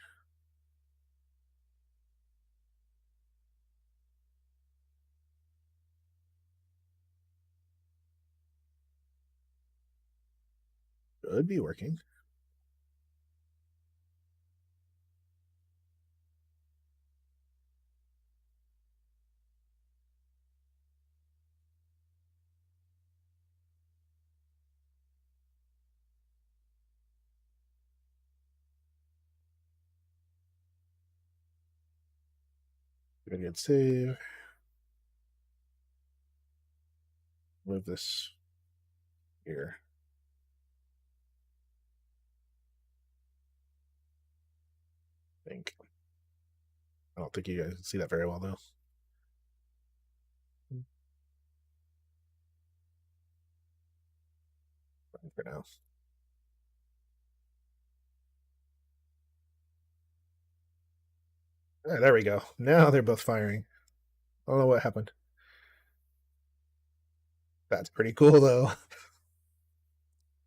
Could be working. Give a good save. Move this here. I think. I don't think you guys can see that very well though. For now. There we go. Now they're both firing. I don't know what happened. That's pretty cool though.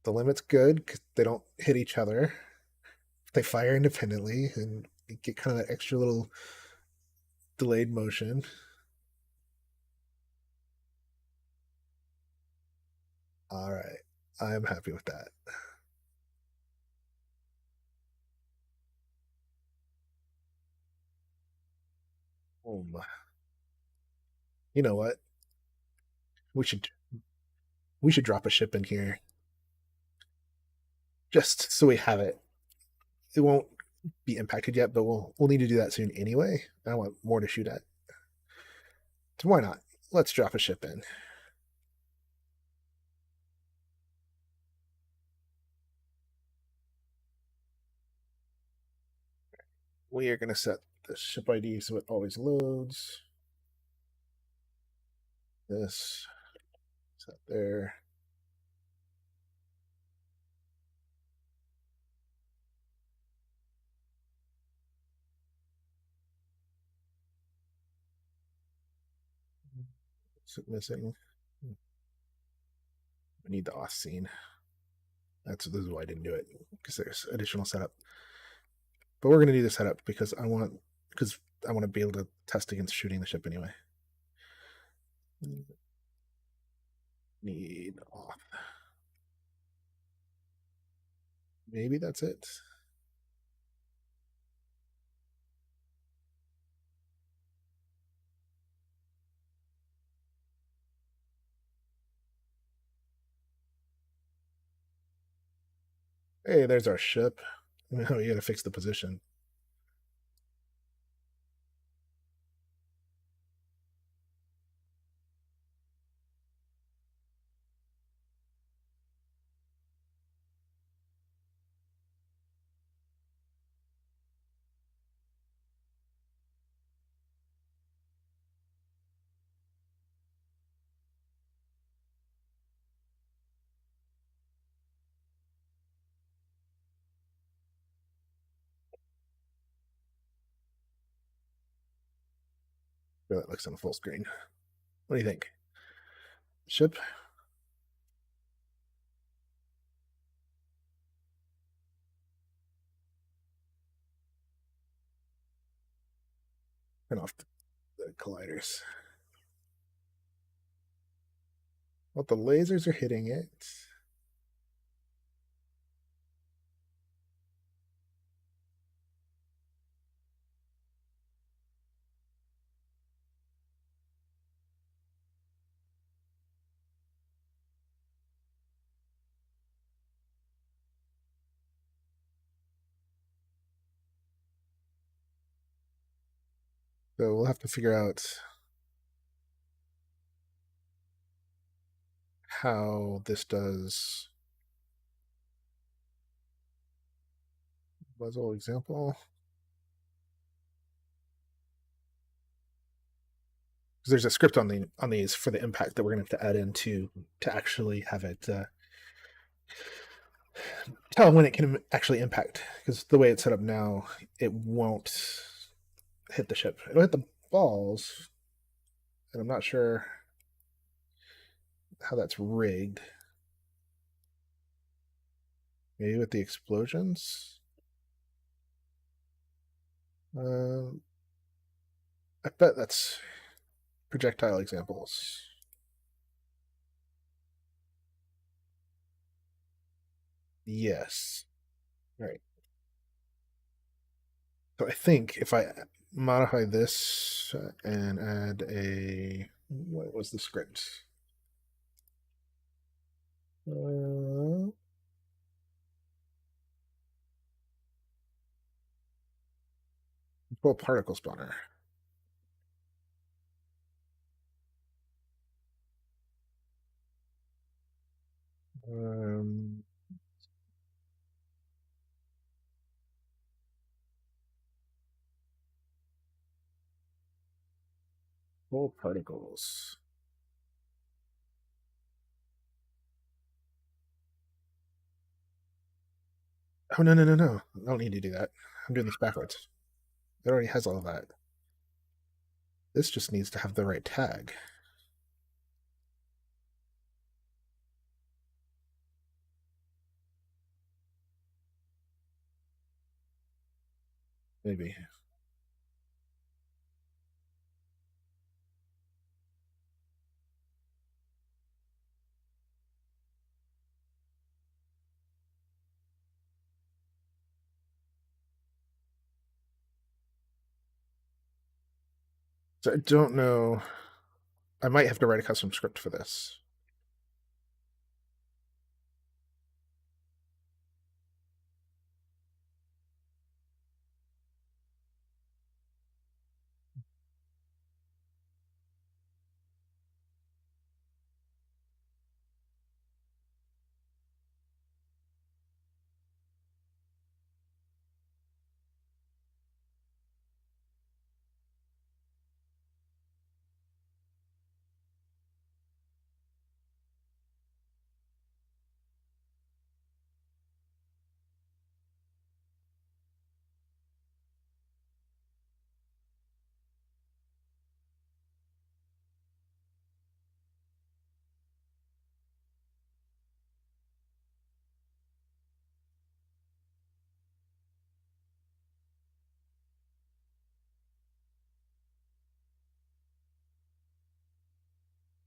The limit's good because they don't hit each other. They fire independently and you get kind of that extra little delayed motion. All right. I'm happy with that. You know what? We should we should drop a ship in here just so we have it. It won't be impacted yet, but we'll need to do that soon anyway. I want more to shoot at. So why not? Let's drop a ship in. We are going to set the ship ID so it always loads. This set there. What's it missing? We need the auth scene. This is why I didn't do it because there's additional setup. But we're going to do the setup because I want to be able to test against shooting the ship anyway. Need auth. Maybe that's it. Hey, there's our ship. Now we got to fix the position. Really that looks on a full screen. What do you think? Ship? Turn off the colliders. Well, the lasers are hitting it. So we'll have to figure out how this does. Muzzle example. Because there's a script on these for the impact that we're going to have to add in to actually have it tell when it can actually impact. Because the way it's set up now, it won't hit the ship. It'll hit the balls, and I'm not sure how that's rigged. Maybe with the explosions. I bet that's projectile examples. Yes. Right. So I think if I modify this and add a what was the script? Control particle spawner. Um, Control particles. Oh no no no no! I don't need to do that. I'm doing this backwards. It already has all of that. This just needs to have the right tag. Maybe. So I don't know. I might have to write a custom script for this.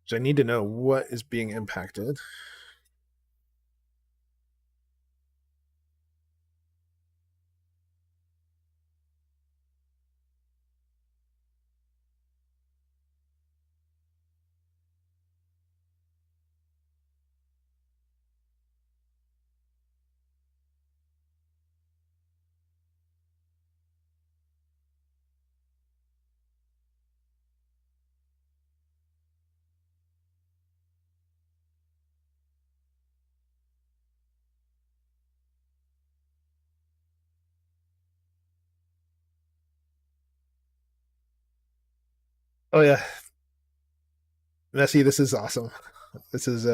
So I need to know what is being impacted. Oh yeah, Nessie, this is awesome. This is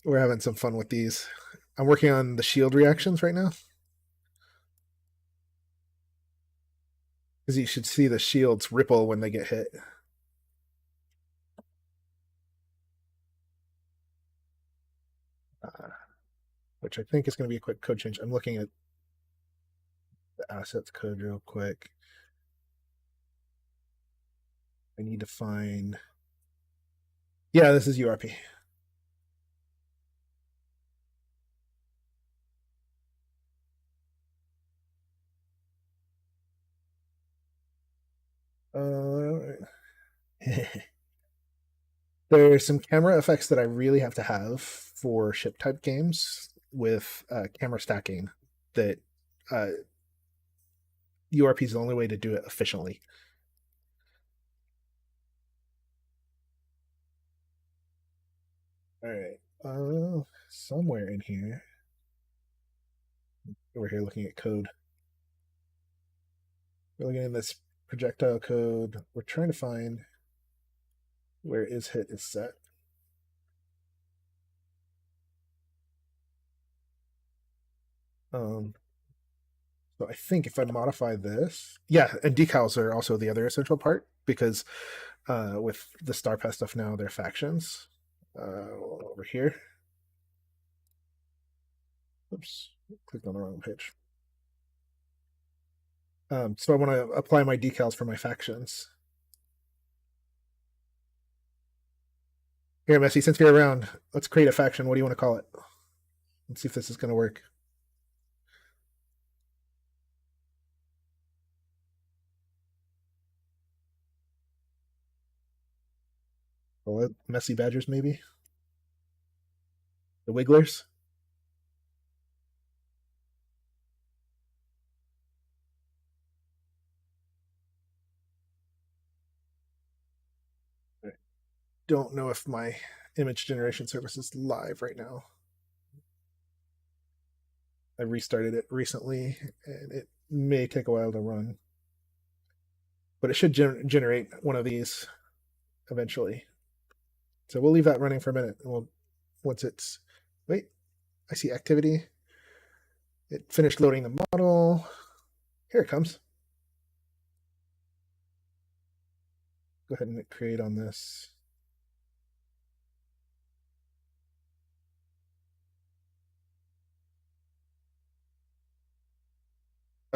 we're having some fun with these. I'm working on the shield reactions right now. Because you should see the shields ripple when they get hit. Uh, which I think is going to be a quick code change. I'm looking at the assets code real quick. I need to find. Yeah, this is URP. There's some camera effects that I really have to have for ship type games with camera stacking that uh, URP is the only way to do it efficiently. All right. Somewhere in here, we're here looking at code. We're looking at this projectile code. We're trying to find where is hit is set. So I think if I modify this, yeah, and decals are also the other essential part because with the Star Pass stuff now, they're factions. Over here. Oops, clicked on the wrong page. So I want to apply my decals for my factions. Here, Messi, since you're around, let's create a faction. What do you want to call it? Let's see if this is going to work. Call it Messi Badgers, maybe? The Wigglers? I don't know if my image generation service is live right now. I restarted it recently, and it may take a while to run. But it should generate one of these eventually. So we'll leave that running for a minute. And we'll once it's wait, I see activity. It finished loading the model. Here it comes. Go ahead and create on this.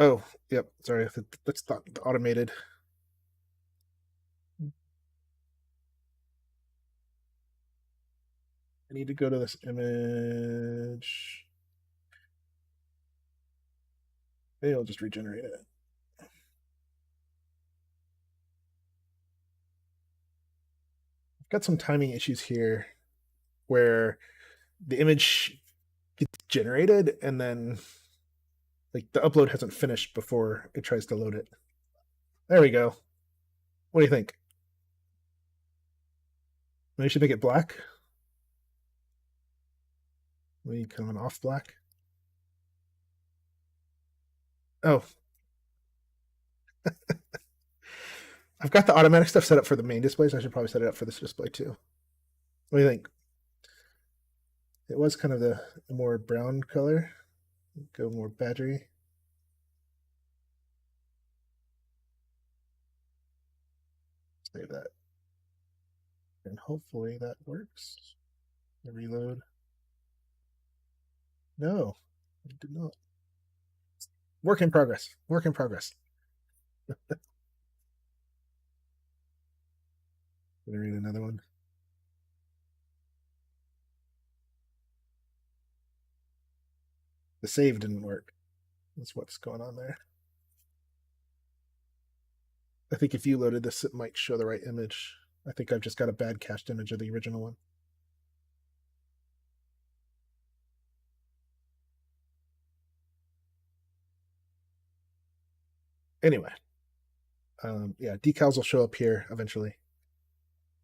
Oh, yep. Sorry, that's not automated. I need to go to this image. Maybe I'll just regenerate it. I've got some timing issues here where the image gets generated and then like the upload hasn't finished before it tries to load it. There we go. What do you think? Maybe should make it black. Maybe kind of an off black. Oh, I've got the automatic stuff set up for the main displays. I should probably set it up for this display too. What do you think? It was kind of the more brown color. Go more badgery. Save that. And hopefully that works. The reload. No, it did not. Work in progress. Work in progress. Gonna read another one. The save didn't work. That's what's going on there. I think if you loaded this, it might show the right image. I think I've just got a bad cached image of the original one. Anyway, yeah, decals will show up here eventually.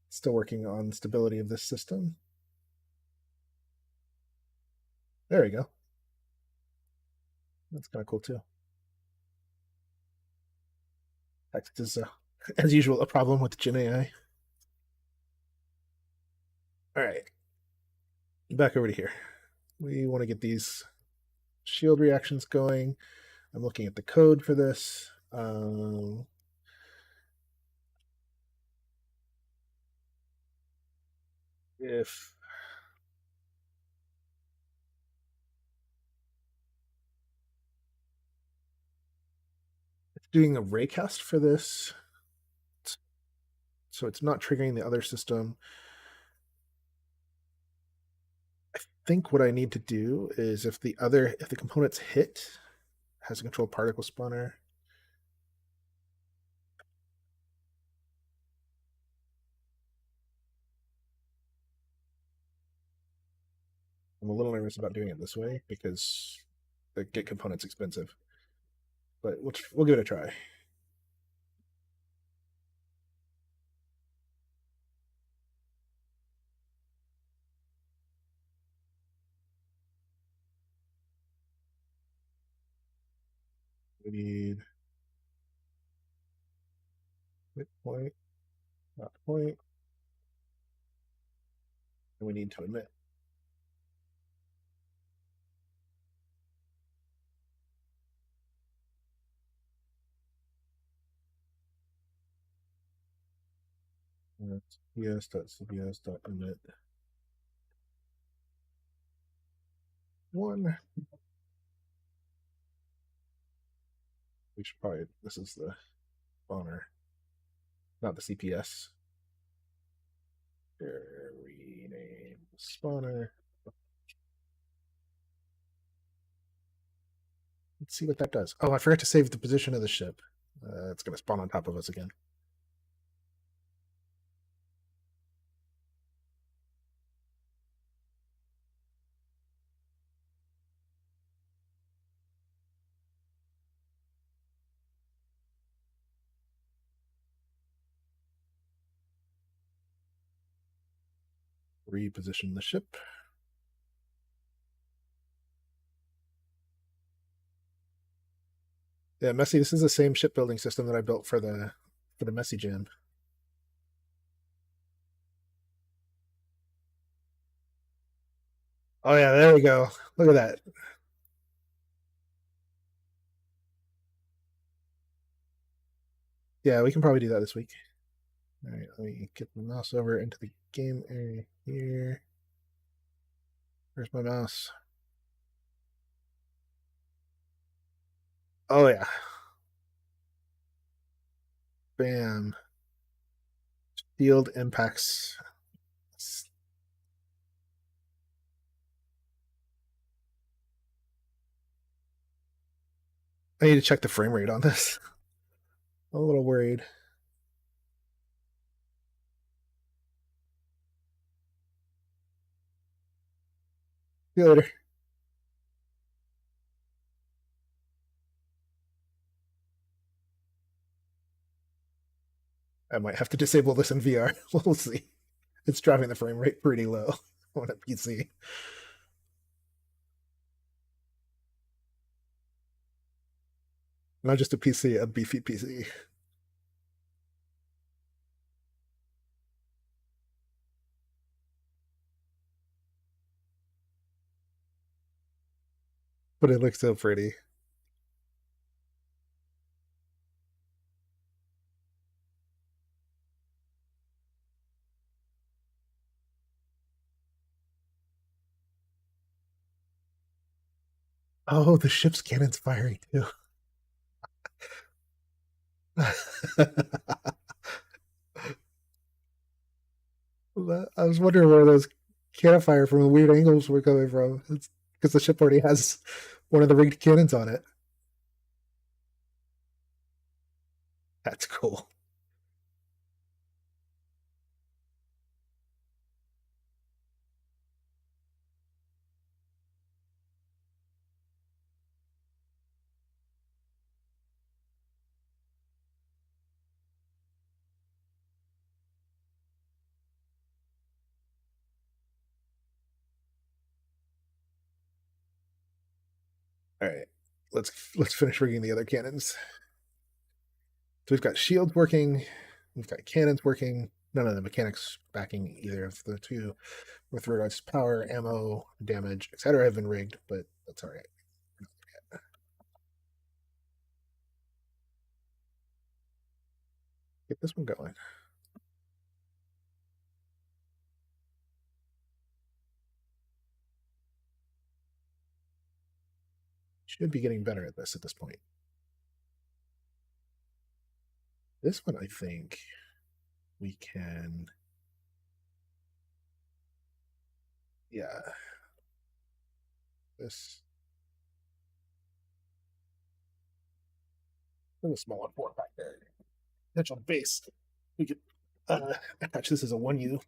Still working on stability of this system. There we go. That's kind of cool too. Text is, as usual, a problem with Gen AI. All right, back over to here. We want to get these shield reactions going. I'm looking at the code for this. if it's doing a raycast for this, so it's not triggering the other system. I think what I need to do is if the component's hit has a controlled particle spawner. I'm a little nervous about doing it this way because the get component's expensive, but we'll give it a try. We need midpoint, not point, and we need to emit. Yes.cbs.emit one. We should probably, this is the spawner, not the CPS. Here, rename spawner. Let's see what that does. Oh, I forgot to save the position of the ship. It's going to spawn on top of us again. Reposition the ship. Yeah, Messy, this is the same shipbuilding system that I built for the Messy Jam. Oh yeah, there we go. Look at that. Yeah, we can probably do that this week. All right, let me get the mouse over into the game area here. Where's my mouse? Oh yeah. Bam. Field impacts. I need to check the frame rate on this. I'm a little worried. See you later. I might have to disable this in VR. We'll see. It's driving the frame rate pretty low on a PC. Not just a PC, a beefy PC. But it looks so pretty. Oh, the ship's cannon's firing too. I was wondering where those cannon fire from the weird angles were coming from. It's because the ship already has one of the rigged cannons on it. That's cool. All right, let's finish rigging the other cannons. So we've got shields working, we've got cannons working. None of the mechanics backing either of the two with regards to power, ammo, damage, etc. have been rigged, but that's all right. Get this one going. Should be getting better at this point. This one, I think we can. Yeah. This. A smaller port back there. Potential base. We could attach this as a 1U.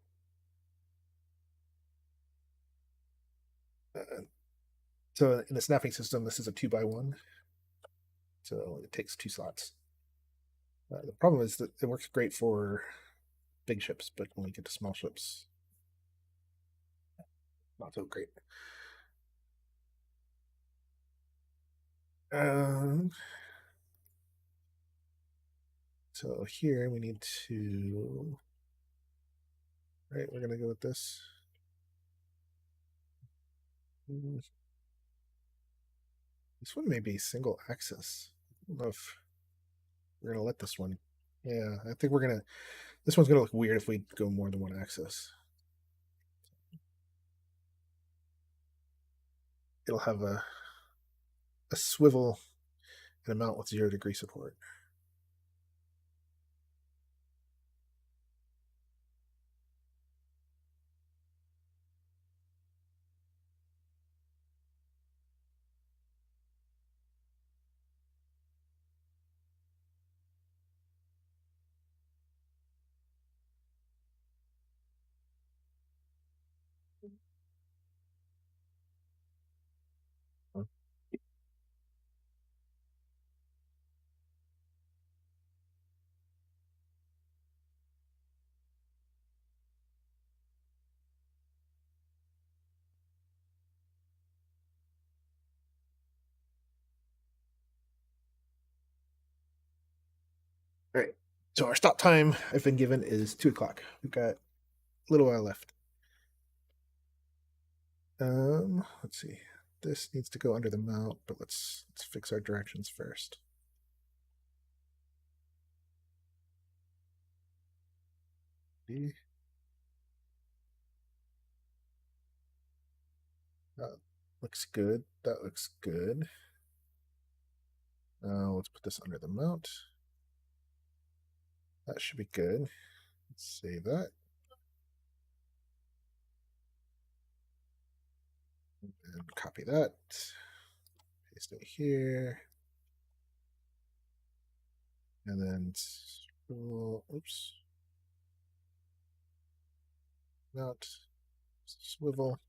So in the snapping system, this is a 2x1. So it takes 2 slots. The problem is that it works great for big ships, but when we get to small ships, not so great. So here we need to. Right, we're gonna go with this. This one may be single axis. I don't know if we're gonna let this one. Yeah, I think we're gonna. This one's gonna look weird if we go more than one axis. It'll have a swivel and a mount with 0-degree support. All right. So our stop time I've been given is 2 o'clock. We've got a little while left. Let's see. This needs to go under the mount, but let's fix our directions first. That looks good. That looks good. Let's put this under the mount. That should be good. Let's save that. And copy that. Paste it here. And then, oops. Mount, swivel.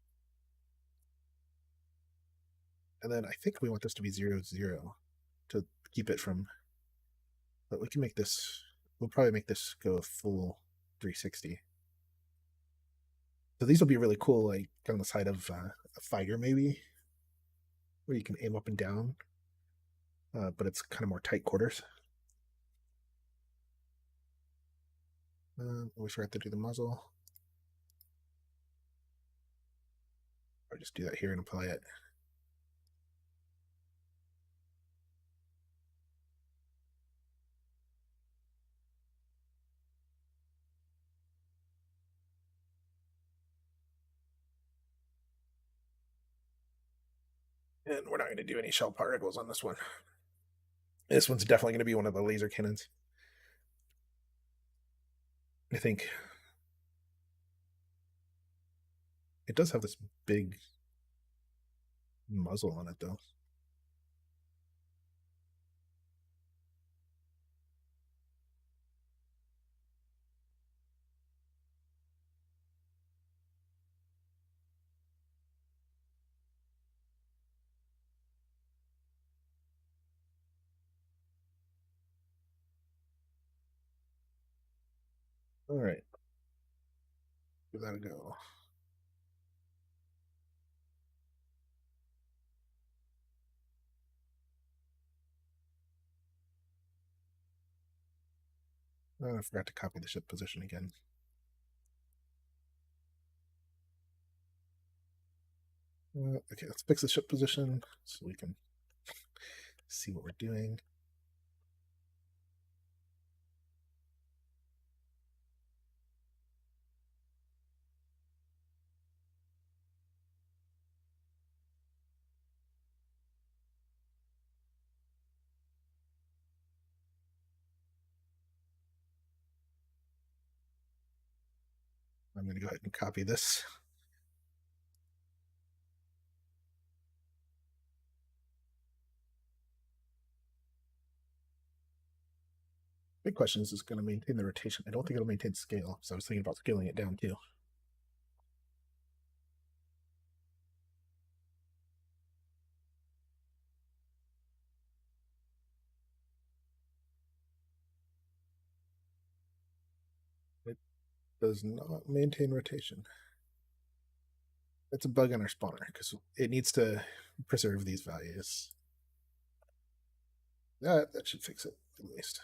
And then I think we want this to be 0-0 to keep it from. But we can make this. We'll probably make this go a full 360. So these will be really cool, like on the side of a fighter, maybe, where you can aim up and down, but it's kind of more tight quarters. We forgot to do the muzzle. I'll just do that here and apply it. And we're not going to do any shell particles on this one. This one's definitely going to be one of the laser cannons. I think it does have this big muzzle on it, though. All right. Give that a go. Oh, I forgot to copy the ship position again. Okay, let's fix the ship position so we can see what we're doing. I'm going to go ahead and copy this. Big question is going to maintain the rotation. I don't think it'll maintain scale, so I was thinking about scaling it down too. It does not maintain rotation. It's a bug on our spawner because it needs to preserve these values. That should fix it at least.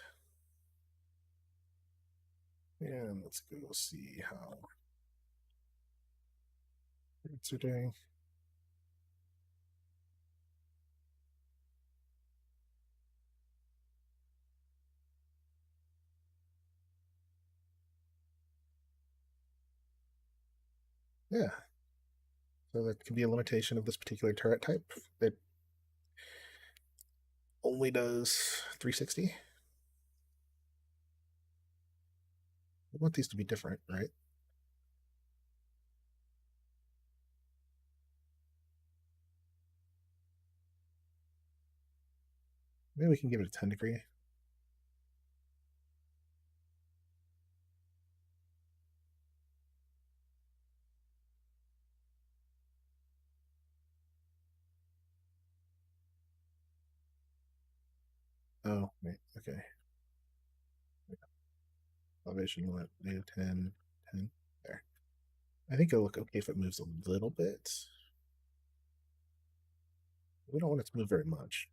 And let's go see how it's are doing. Yeah. So that can be a limitation of this particular turret type. It only does 360. I want these to be different, right? Maybe we can give it a 10 degree. Oh, wait, okay. Elevation limit, 10, 10. There. I think it'll look okay if it moves a little bit. We don't want it to move very much.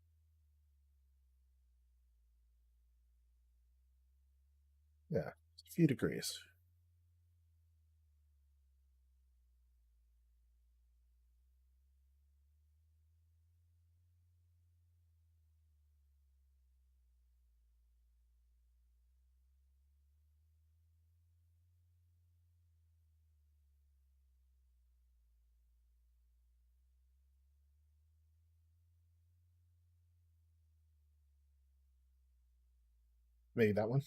Yeah, a few degrees. Maybe that one.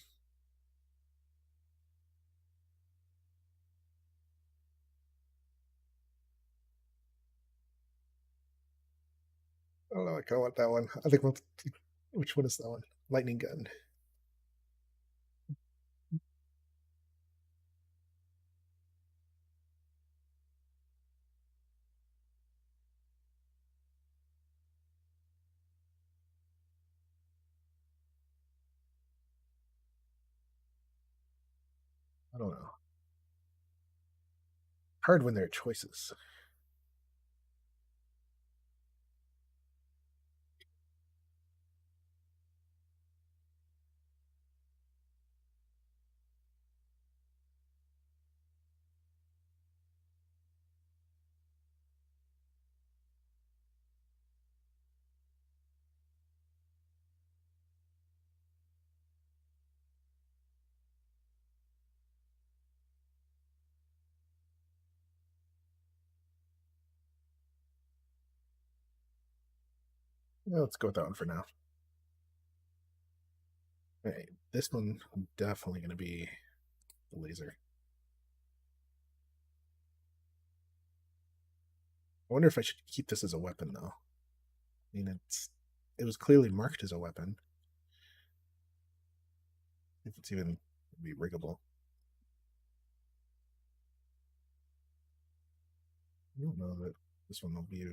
I don't know. I kind of want that one. I think which one is that one? Lightning gun. I don't know. Hard when there are choices. Yeah, let's go with that one for now. Hey, this one definitely going to be the laser. I wonder if I should keep this as a weapon though. I mean, it was clearly marked as a weapon. If it's even be riggable. I don't know that this one will be.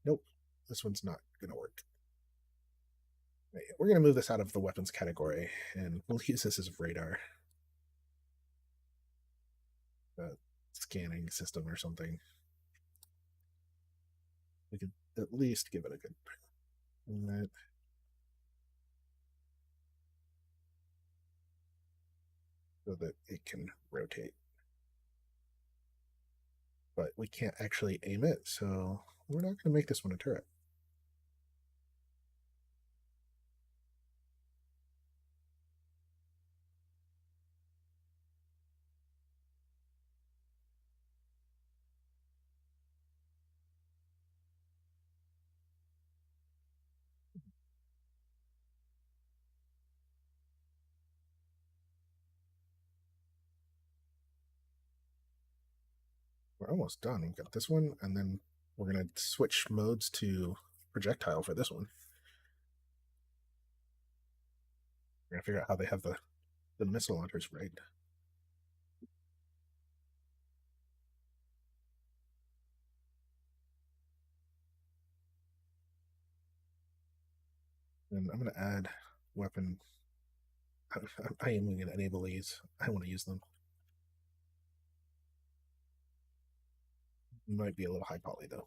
Nope, this one's not going to work. We're going to move this out of the weapons category, and we'll use this as a radar. Scanning system or something. We could at least give it a good that so that it can rotate. But we can't actually aim it, so we're not going to make this one a turret. almost done. We've got this one, and then we're gonna switch modes to projectile for this one. We're gonna figure out how they have the missile launchers right. And I'm gonna add weapon. I am going to enable these. I want to use them. Might be a little high poly though.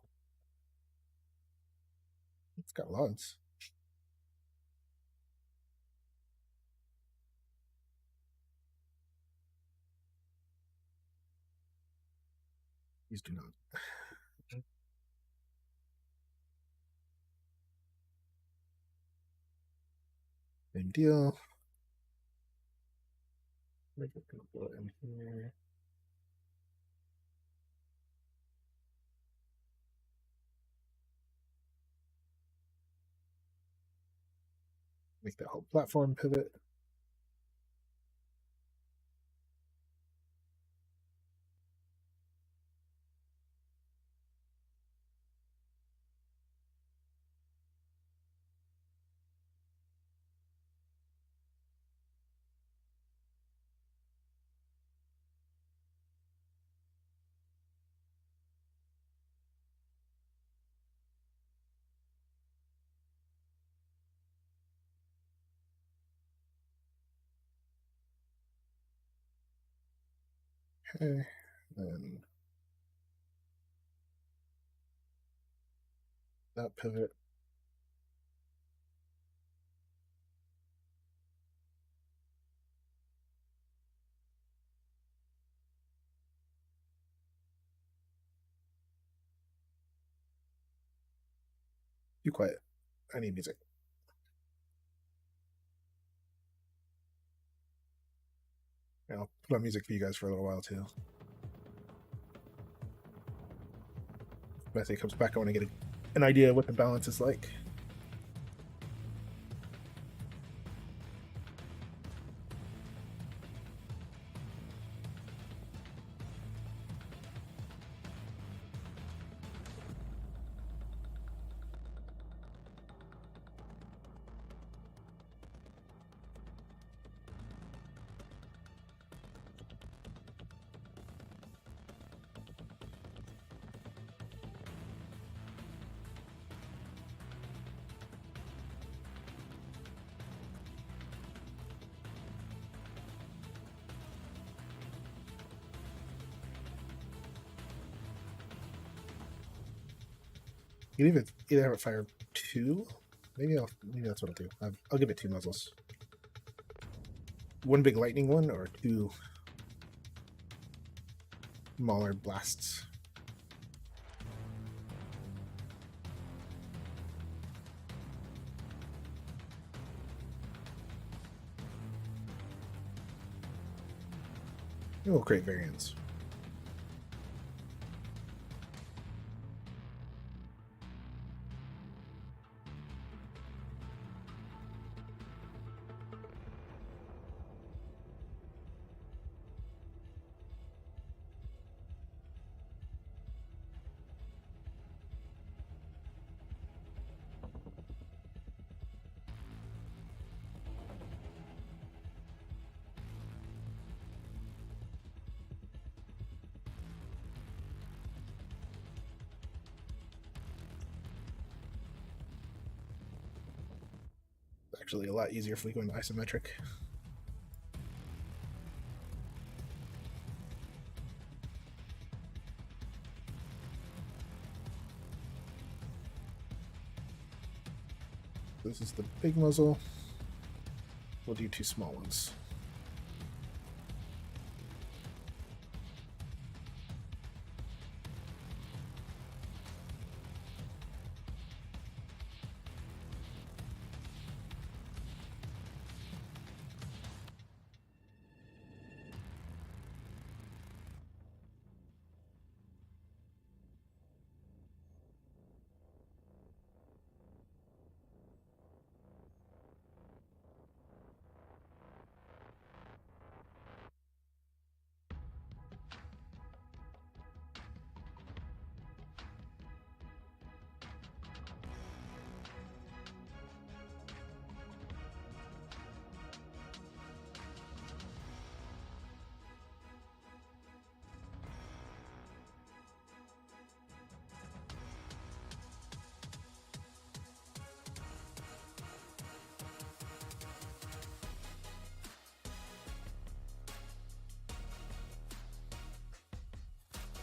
It's got lots. These do not. Same deal. We're just gonna put it in here. Make that whole platform pivot. Okay, then that pivot. Be quiet. I need music. I'll put on music for you guys for a little while too. Bethany comes back, I want to get an idea of what the balance is like. You can either have it fire two. Maybe that's what I'll do. I'll give it two muzzles. One big lightning one or two smaller blasts. It will create variants. Actually a lot easier if we go into isometric. This is the big muzzle. We'll do two small ones.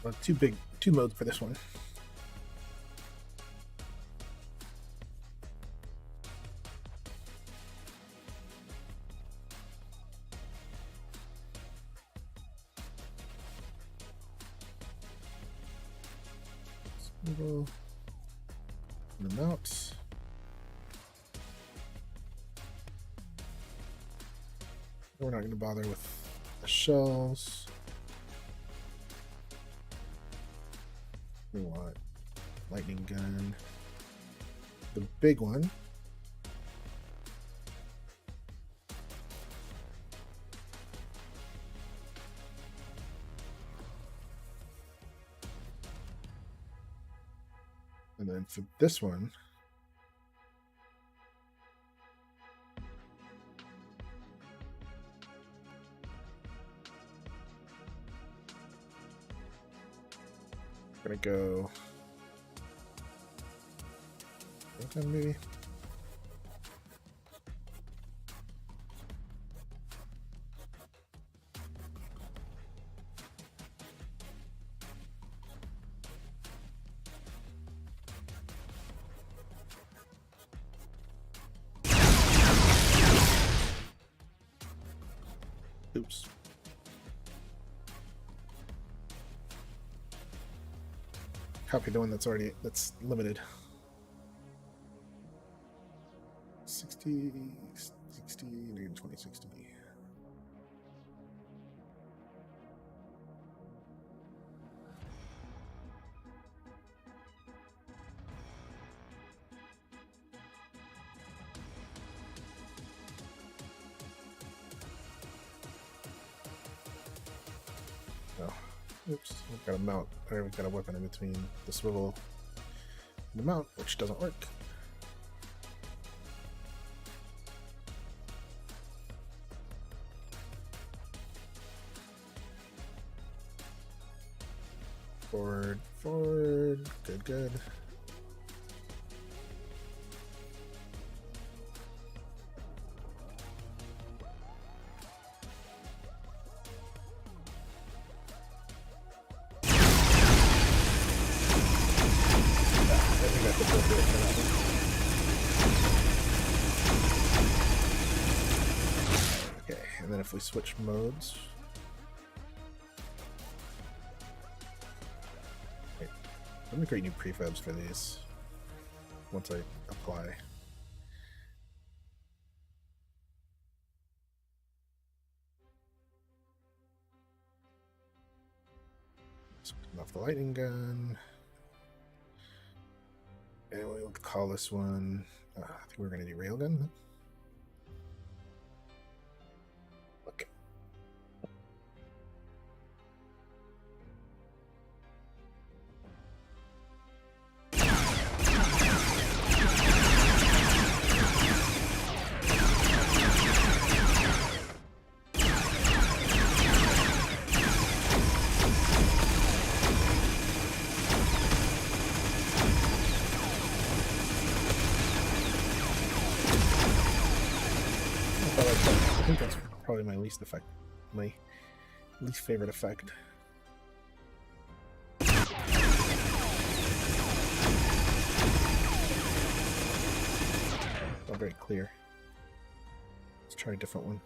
Well, two modes for this one. Swivel the mounts. We're not going to bother with the shells. We want lightning gun. The big one. And then for this one, I'm gonna go maybe. Oops. Copy the one that's limited. 60, 60, 20, 60. Oops, we've got a mount, or we've got a weapon in between the swivel and the mount, which doesn't work. Forward, forward, good, good. Okay, and then if we switch modes, wait, let me create new prefabs for these once I apply. So off the lightning gun. And we'll call this one, I think we're going to do railgun. Okay. I think that's probably my least favorite effect. Not very clear. Let's try a different one.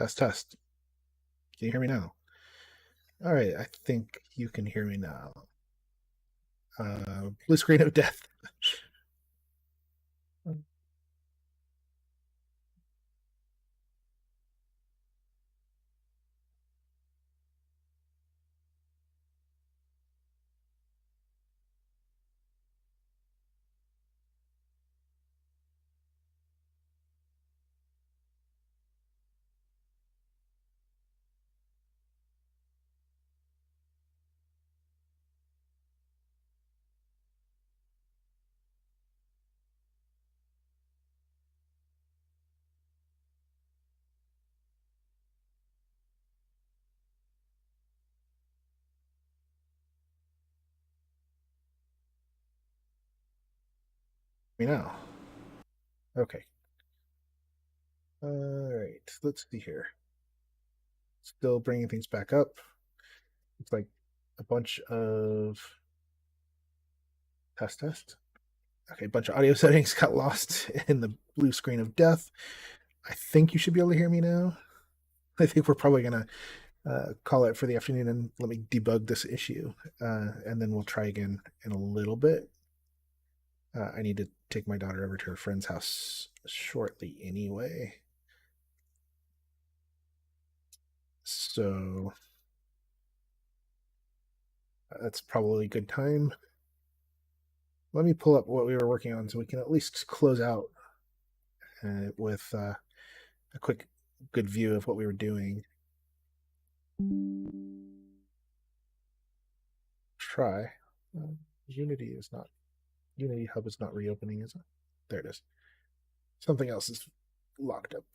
Test, test. Can you hear me now? All right, I think you can hear me now. Blue screen of death. Me now. Okay. All right, let's see here. Still bringing things back up. It's like a bunch of test, test. Okay, a bunch of audio settings got lost in the blue screen of death. I think you should be able to hear me now. I think we're probably gonna call it for the afternoon and let me debug this issue, and then we'll try again in a little bit. I need to take my daughter over to her friend's house shortly anyway. So that's probably a good time. Let me pull up what we were working on so we can at least close out with a quick, good view of what we were doing. Try. Unity is not. Unity Hub is not reopening, is it? There it is. Something else is locked up.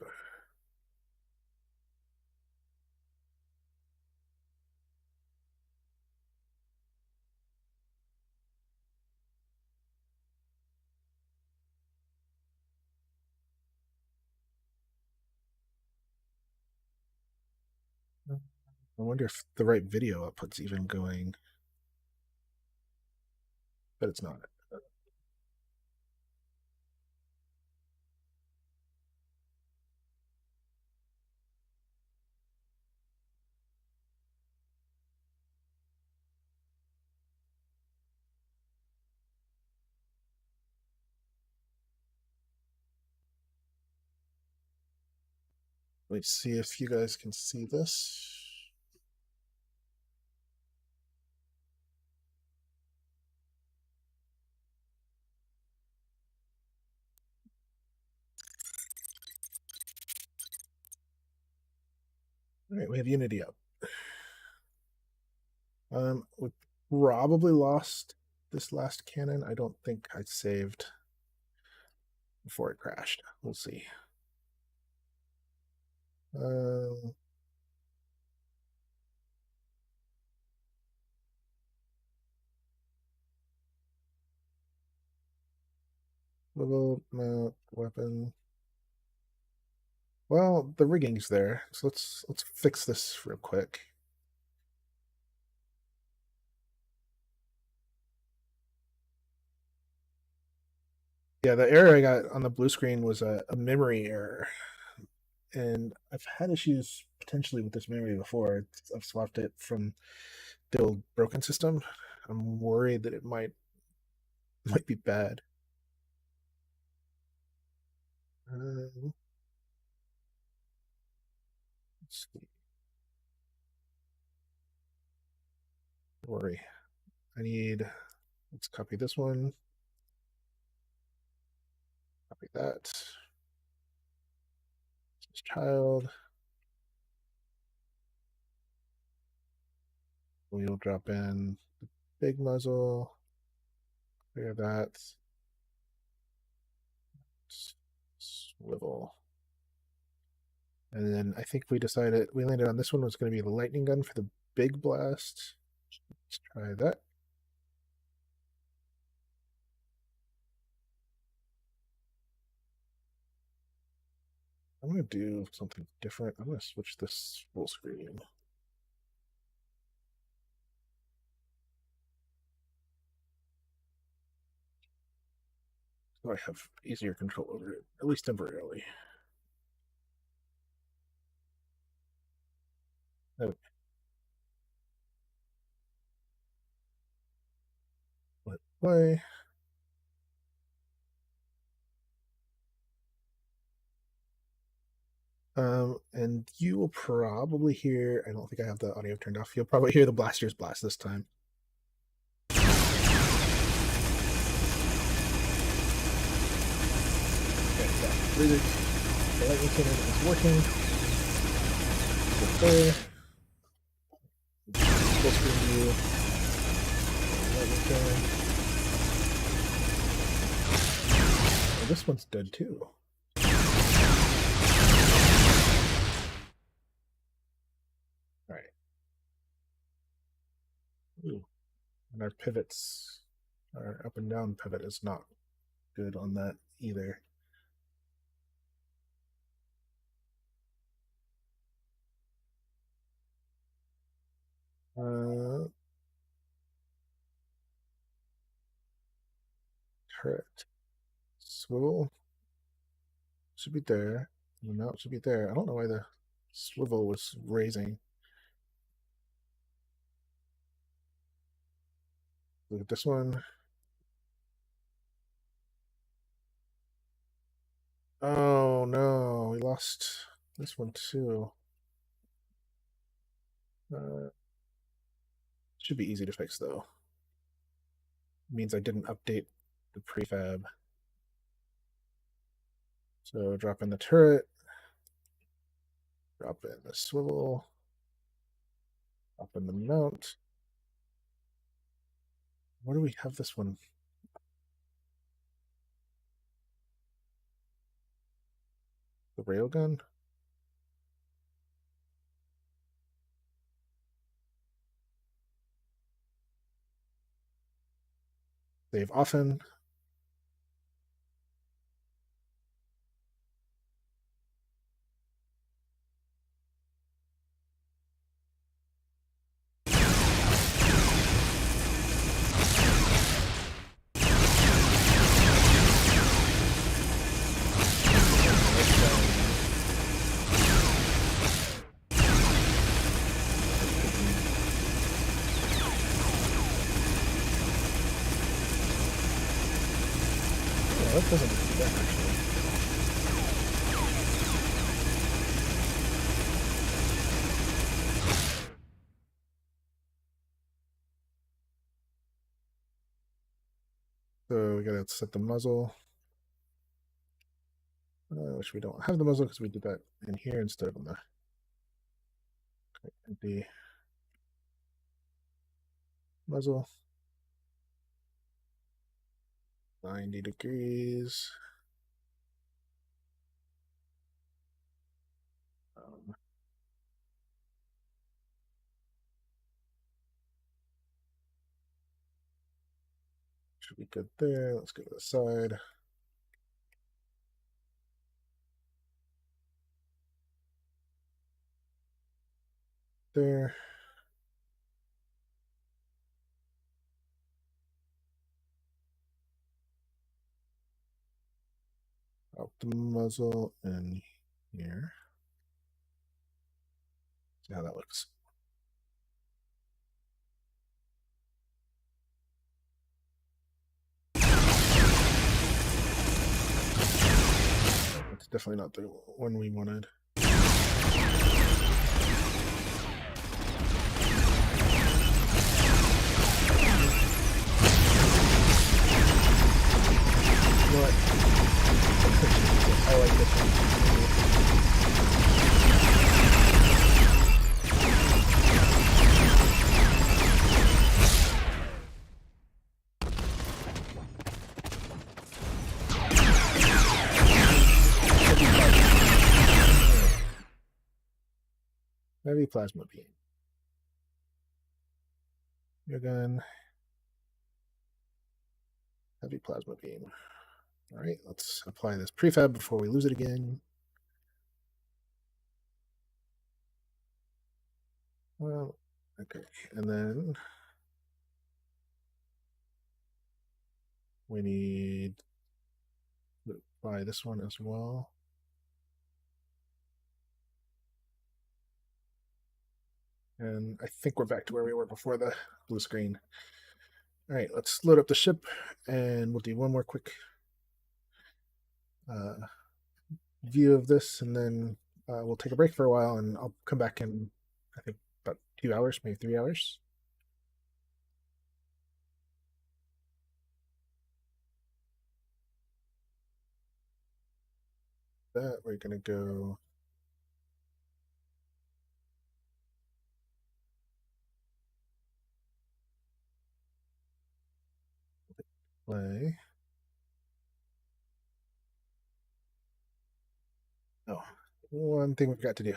I wonder if the right video output's even going, but it's not. Let me see if you guys can see this. All right, we have Unity up. We probably lost this last cannon. I don't think I saved before it crashed. We'll see. Um, Level mount weapon. Well, the rigging's there, so let's fix this real quick. Yeah, the error I got on the blue screen was a memory error, and I've had issues potentially with this memory before. I've swapped it from the old broken system. I'm worried that it might be bad. Let's see. Don't worry. I need. Let's copy this one. Copy that. This child. We'll drop in the big muzzle. Clear that. Swivel. And then I think we landed on this one was going to be the lightning gun for the big blast. Let's try that. I'm going to do something different. I'm going to switch this full screen. So I have easier control over it, at least temporarily. Oh, let play. And you will probably hear, I don't think I have the audio turned off. You'll probably hear the blasters blast this time. Okay, so music, the lightning cannon is working. Good there. Full screen view. Lightning cannon. Oh, this one's dead too. All right. Ooh. And our pivots, our up and down pivot is not good on that either. Uh, Turret. Swivel should be there. No, it should be there. I don't know why the swivel was raising. Look at this one. Oh no, we lost this one too. Uh, should be easy to fix though. Means I didn't update the prefab. So drop in the turret, drop in the swivel, drop in the mount. Where do we have this one? The railgun? Save often. Oh, that doesn't do that actually. So we gotta set the muzzle. Which we don't have the muzzle because we did that in here instead of on the empty muzzle. 90 degrees. Should be good there. Let's go to the side. There. Out the muzzle in here. See how that looks. It's definitely not the one we wanted. What? I like this one. Heavy plasma beam. Your gun. Heavy plasma beam. All right, let's apply this prefab before we lose it again. Well, okay, and then we need to apply this one as well. And I think we're back to where we were before the blue screen. All right, let's load up the ship, and we'll do one more quick view of this, and then we'll take a break for a while, and I'll come back in, I think, about 2 hours, maybe 3 hours. That we're gonna go play. Oh, one thing we've got to do.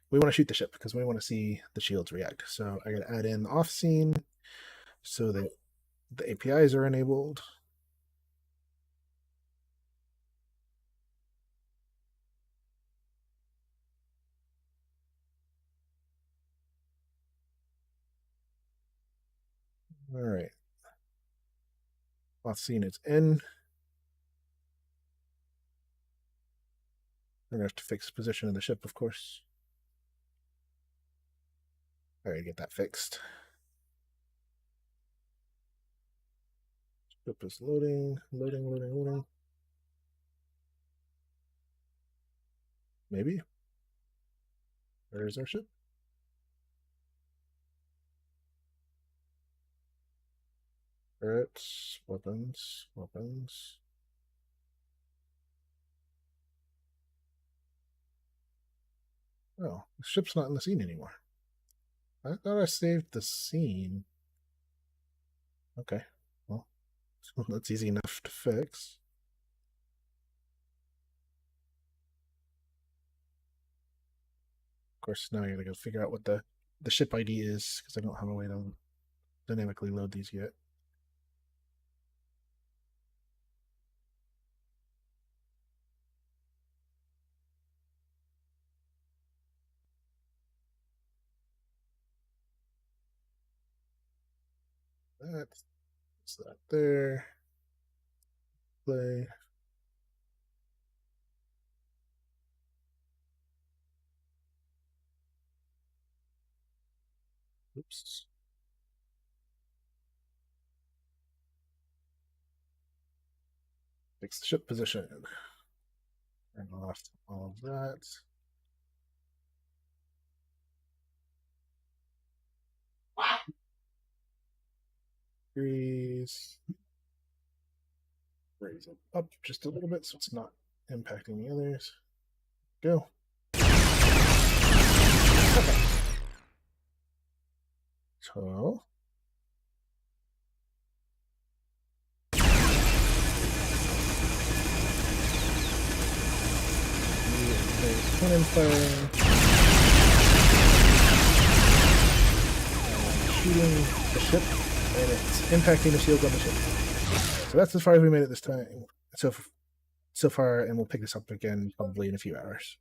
We want to shoot the ship because we want to see the shields react. So I got to add in the off scene so that the APIs are enabled. All right. Off scene is in. We're gonna have to fix the position of the ship, of course. All right, get that fixed. Ship is loading. Maybe. Where is our ship? Turrets, weapons. Oh, the ship's not in the scene anymore. I thought I saved the scene. Okay, well, that's easy enough to fix. Of course, now I gotta go figure out what the ship ID is because I don't have a way to dynamically load these yet. That's that there. Play. Oops. Fix the ship position. Turn off all of that. Raise it up just a little bit so it's not impacting the others. Go. Okay. So there's cannon firing, shooting the ship, and it's impacting the shields on the ship. So that's as far as we made it this time. So far, and we'll pick this up again probably in a few hours.